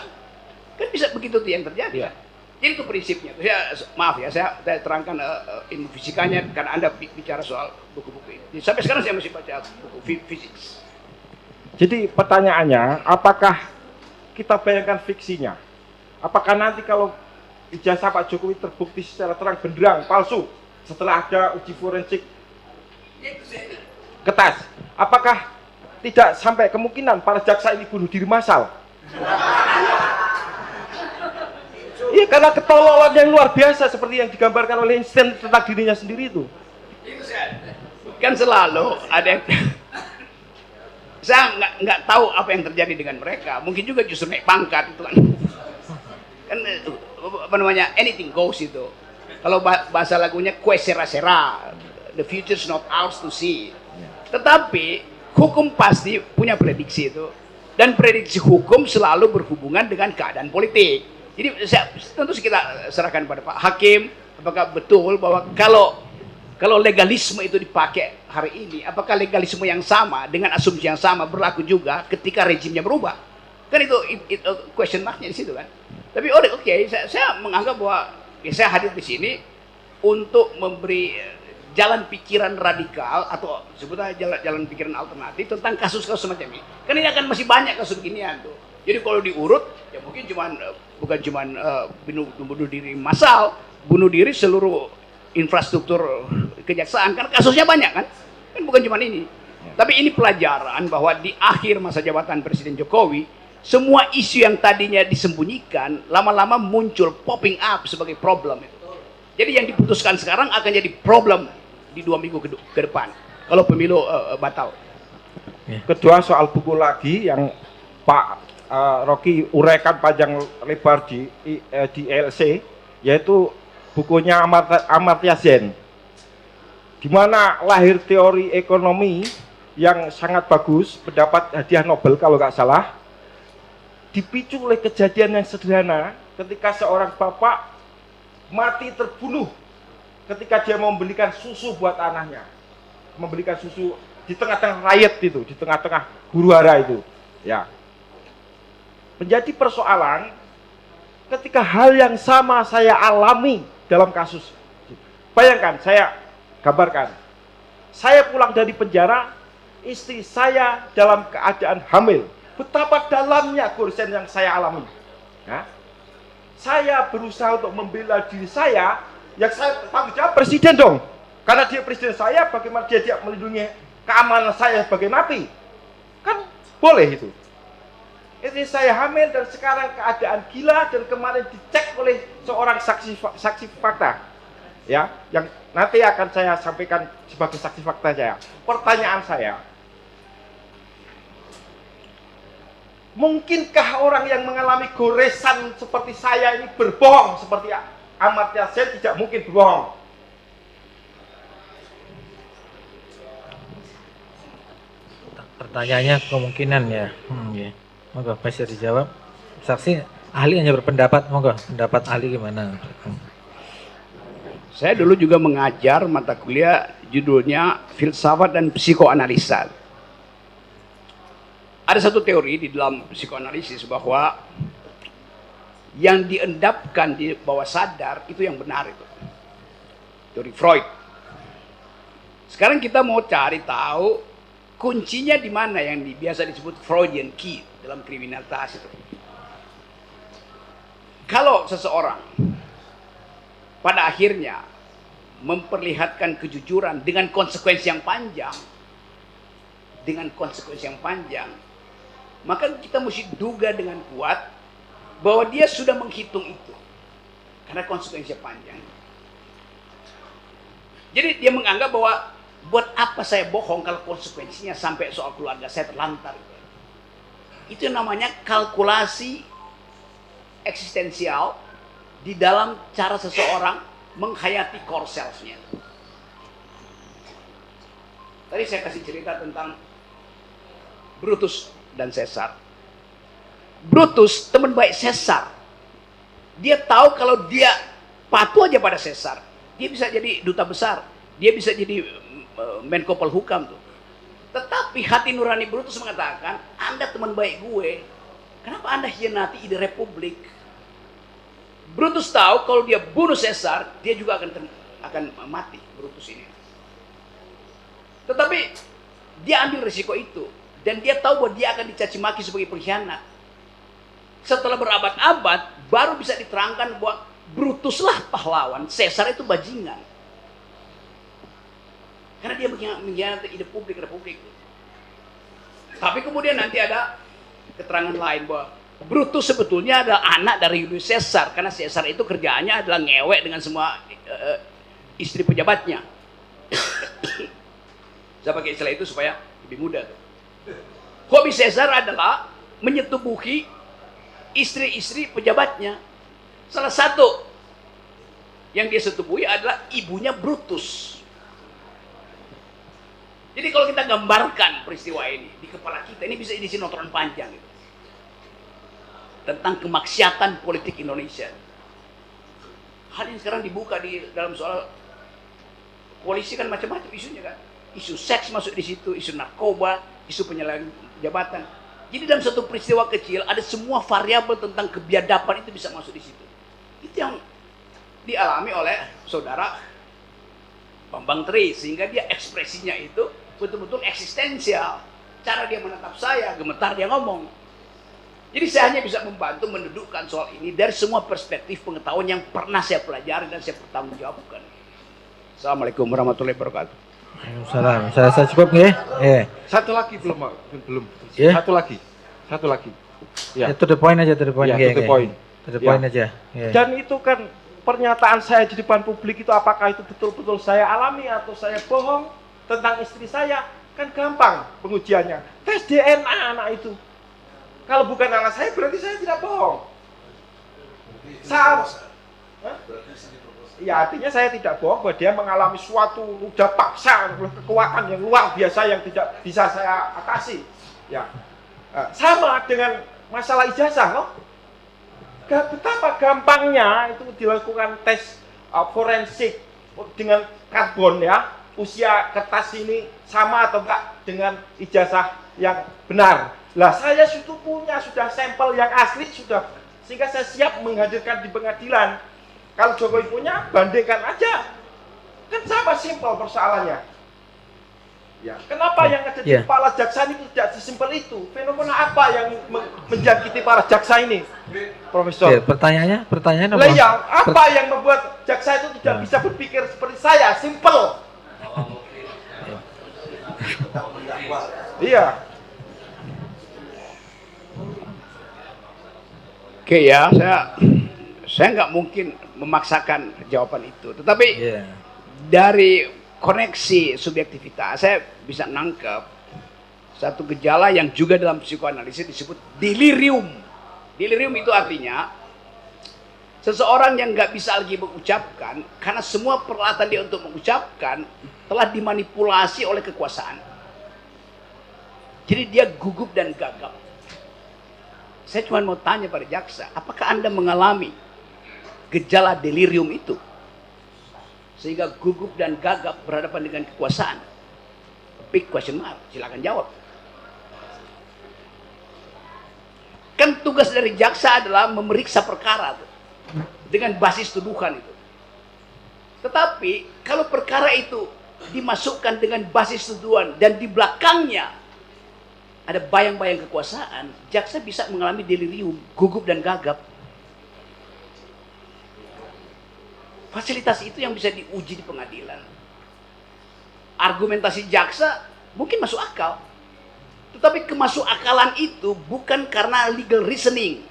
Kan bisa begitu tuh yang terjadi. Jadi itu prinsipnya. Maaf ya, saya terangkan ilmu fisikanya karena Anda bicara soal buku-buku ini. Sampai sekarang saya masih baca buku fisik. Jadi pertanyaannya, apakah kita bayangkan fiksinya? Apakah nanti kalau ijazah Pak Jokowi terbukti secara terang benderang palsu setelah ada uji forensik kertas, apakah tidak sampai kemungkinan para jaksa ini bunuh diri massal? Iya, karena ketololan yang luar biasa seperti yang digambarkan oleh Einstein tentang dirinya sendiri itu. Kan selalu ada yang saya nggak tahu apa yang terjadi dengan mereka. Mungkin juga justru naik pangkat itu kan. Kan anything goes itu. Kalau bahasa lagunya kue sera-sera, the future is not ours to see. Tetapi hukum pasti punya prediksi itu, dan prediksi hukum selalu berhubungan dengan keadaan politik. Jadi tentu kita serahkan pada Pak Hakim, apakah betul bahwa kalau legalisme itu dipakai hari ini, apakah legalisme yang sama dengan asumsi yang sama berlaku juga ketika rejimnya berubah? Kan itu question marknya di situ kan. Tapi oke, saya menganggap bahwa saya hadir di sini untuk memberi jalan pikiran radikal atau sebutnya jalan pikiran alternatif tentang kasus-kasus semacam ini. Kan ini akan masih banyak kasus beginian tuh. Jadi kalau diurut, ya mungkin bukan cuman bunuh diri massal, bunuh diri seluruh infrastruktur kejaksaan, kan kasusnya banyak kan bukan cuma ini. Tapi ini pelajaran bahwa di akhir masa jabatan Presiden Jokowi, semua isu yang tadinya disembunyikan lama-lama muncul, popping up sebagai problem itu. Jadi yang diputuskan sekarang akan jadi problem di 2 minggu ke depan kalau pemilu batal. Kedua, soal buku lagi yang Pak Rocky uraikan panjang lebar di LC, yaitu bukunya Amartya Sen, di mana lahir teori ekonomi yang sangat bagus, mendapat hadiah Nobel kalau nggak salah, dipicu oleh kejadian yang sederhana ketika seorang bapak mati terbunuh ketika dia membelikan susu buat anaknya, membelikan susu di tengah-tengah rakyat itu, di tengah-tengah huru hara itu, ya. Menjadi persoalan ketika hal yang sama saya alami dalam kasus. Bayangkan, saya gambarkan, saya pulang dari penjara, istri saya dalam keadaan hamil. Betapa dalamnya goresan yang saya alami. Ya. Saya berusaha untuk membela diri saya, yang saya tanggung jawab presiden dong. Karena dia presiden saya, bagaimana dia tidak melindungi keamanan saya sebagai napi? Kan boleh itu. Istri saya hamil dan sekarang keadaan gila, dan kemarin dicek oleh seorang saksi fakta, ya, yang nanti akan saya sampaikan sebagai saksi fakta saya. Pertanyaan saya, mungkinkah orang yang mengalami goresan seperti saya ini berbohong seperti Amartya Sen? Tidak mungkin berbohong. Pertanyaannya kemungkinan ya. Ya. Monggo bisa dijawab. Saksi ahli hanya berpendapat, monggo pendapat ahli gimana? Saya dulu juga mengajar mata kuliah judulnya filsafat dan psikoanalisa. Ada satu teori di dalam psikoanalisis bahwa yang diendapkan di bawah sadar itu yang benar itu. Teori Freud. Sekarang kita mau cari tahu kuncinya di mana yang biasa disebut Freudian key dalam kriminalitas itu. Kalau seseorang pada akhirnya memperlihatkan kejujuran dengan konsekuensi yang panjang, maka kita mesti duga dengan kuat bahwa dia sudah menghitung itu karena konsekuensinya panjang. Jadi dia menganggap bahwa buat apa saya bohong kalau konsekuensinya sampai soal keluarga saya terlantar. Itu namanya kalkulasi eksistensial di dalam cara seseorang menghayati core self-nya. Tadi saya kasih cerita tentang Brutus dan Caesar. Brutus teman baik Caesar. Dia tahu kalau dia patuh aja pada Caesar, dia bisa jadi duta besar, dia bisa jadi Menko Polhukam tuh. Tetapi hati nurani Brutus mengatakan, Anda teman baik gue, kenapa Anda hianati ide republik? Brutus tahu kalau dia bunuh Caesar, dia juga akan mati, Brutus ini. Tetapi dia ambil risiko itu, dan dia tahu bahwa dia akan dicaci maki sebagai pengkhianat. Setelah berabad-abad, baru bisa diterangkan bahwa Brutuslah pahlawan, Caesar itu bajingan. Karena dia mengkhianati ide publik republik. Tapi kemudian nanti ada keterangan lain bahwa Brutus sebetulnya adalah anak dari Julius Caesar, karena Caesar itu kerjaannya adalah ngewek dengan semua istri pejabatnya. Saya pakai istilah itu supaya lebih mudah. Hobi Caesar adalah menyetubuhi istri-istri pejabatnya. Salah satu yang dia setubuhi adalah ibunya Brutus. Jadi kalau kita gambarkan peristiwa ini di kepala kita, ini bisa jadi sinetron panjang gitu. Tentang kemaksiatan politik Indonesia. Hal ini sekarang dibuka di dalam soal polisi kan macam-macam isunya kan. Isu seks masuk di situ, isu narkoba, isu penyalahgunaan jabatan. Jadi dalam satu peristiwa kecil ada semua variabel tentang kebiadaban itu bisa masuk di situ. Itu yang dialami oleh saudara Bambang Tri, sehingga dia ekspresinya itu betul-betul eksistensial. Cara dia menatap saya, gemetar dia ngomong. Jadi saya hanya bisa membantu mendudukkan soal ini dari semua perspektif pengetahuan yang pernah saya pelajari dan saya pertanggungjawabkan. Assalamualaikum warahmatullahi wabarakatuh. Waalaikumsalam. Saya cukup nggih? Satu lagi belum. Yeah. Satu lagi. Ya. To the point aja, to the point. Ya, to the point. To the point Ya. aja. Yeah. Dan itu kan pernyataan saya di depan publik itu apakah itu betul-betul saya alami atau saya bohong tentang istri saya, kan gampang pengujiannya. Tes DNA anak itu. Kalau bukan anak saya berarti saya tidak bohong. Ya artinya saya tidak bohong bahwa dia mengalami suatu udah paksa kekuatan yang luar biasa yang tidak bisa saya atasi. Ya, sama dengan masalah ijazah, loh. Betapa gampangnya itu dilakukan tes forensik dengan karbon ya, usia kertas ini sama atau enggak dengan ijazah yang benar. Lah saya sudah sampel yang asli sudah, sehingga saya siap menghadirkan di pengadilan. Kalau Jokowi punya, bandingkan aja. Kan sama simpel persoalannya. Ya, kenapa yang ada di kepala jaksa ini tidak sesimpel itu? Fenomena apa yang menjangkiti para jaksa ini, Profesor? Pertanyaannya apa? Lah ya, apa yang membuat jaksa itu tidak bisa berpikir seperti saya? Simpel. Iya. Oke ya, saya nggak mungkin memaksakan jawaban itu. Tetapi dari koneksi subjektivitas, saya bisa nangkep satu gejala yang juga dalam psikoanalisis disebut delirium. Delirium itu artinya seseorang yang nggak bisa lagi mengucapkan karena semua peralatan dia untuk mengucapkan telah dimanipulasi oleh kekuasaan. Jadi dia gugup dan gagap. Saya cuma mau tanya pada jaksa, apakah Anda mengalami gejala delirium itu? Sehingga gugup dan gagap berhadapan dengan kekuasaan? Big question mark, silakan jawab. Kan tugas dari jaksa adalah memeriksa perkara tuh, dengan basis tuduhan itu. Tetapi kalau perkara itu dimasukkan dengan basis tuduhan dan di belakangnya ada bayang-bayang kekuasaan, jaksa bisa mengalami delirium, gugup dan gagap. Fasilitas itu yang bisa diuji di pengadilan. Argumentasi jaksa mungkin masuk akal, tetapi kemasukakalan itu bukan karena legal reasoning,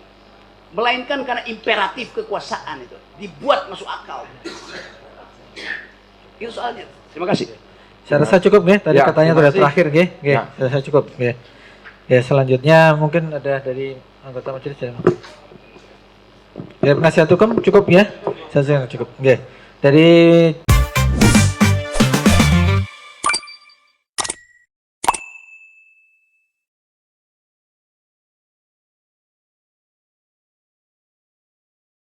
melainkan karena imperatif kekuasaan itu dibuat masuk akal. Itu soalnya. Terima kasih. Saya rasa cukup ya, tadi Ya, katanya terima sudah kasih. terakhir ya. Ya. Saya rasa cukup ya. Ya, selanjutnya mungkin ada dari anggota majelis ya. Ya, penasihat hukum cukup ya. Saya rasa cukup. Oke. Dari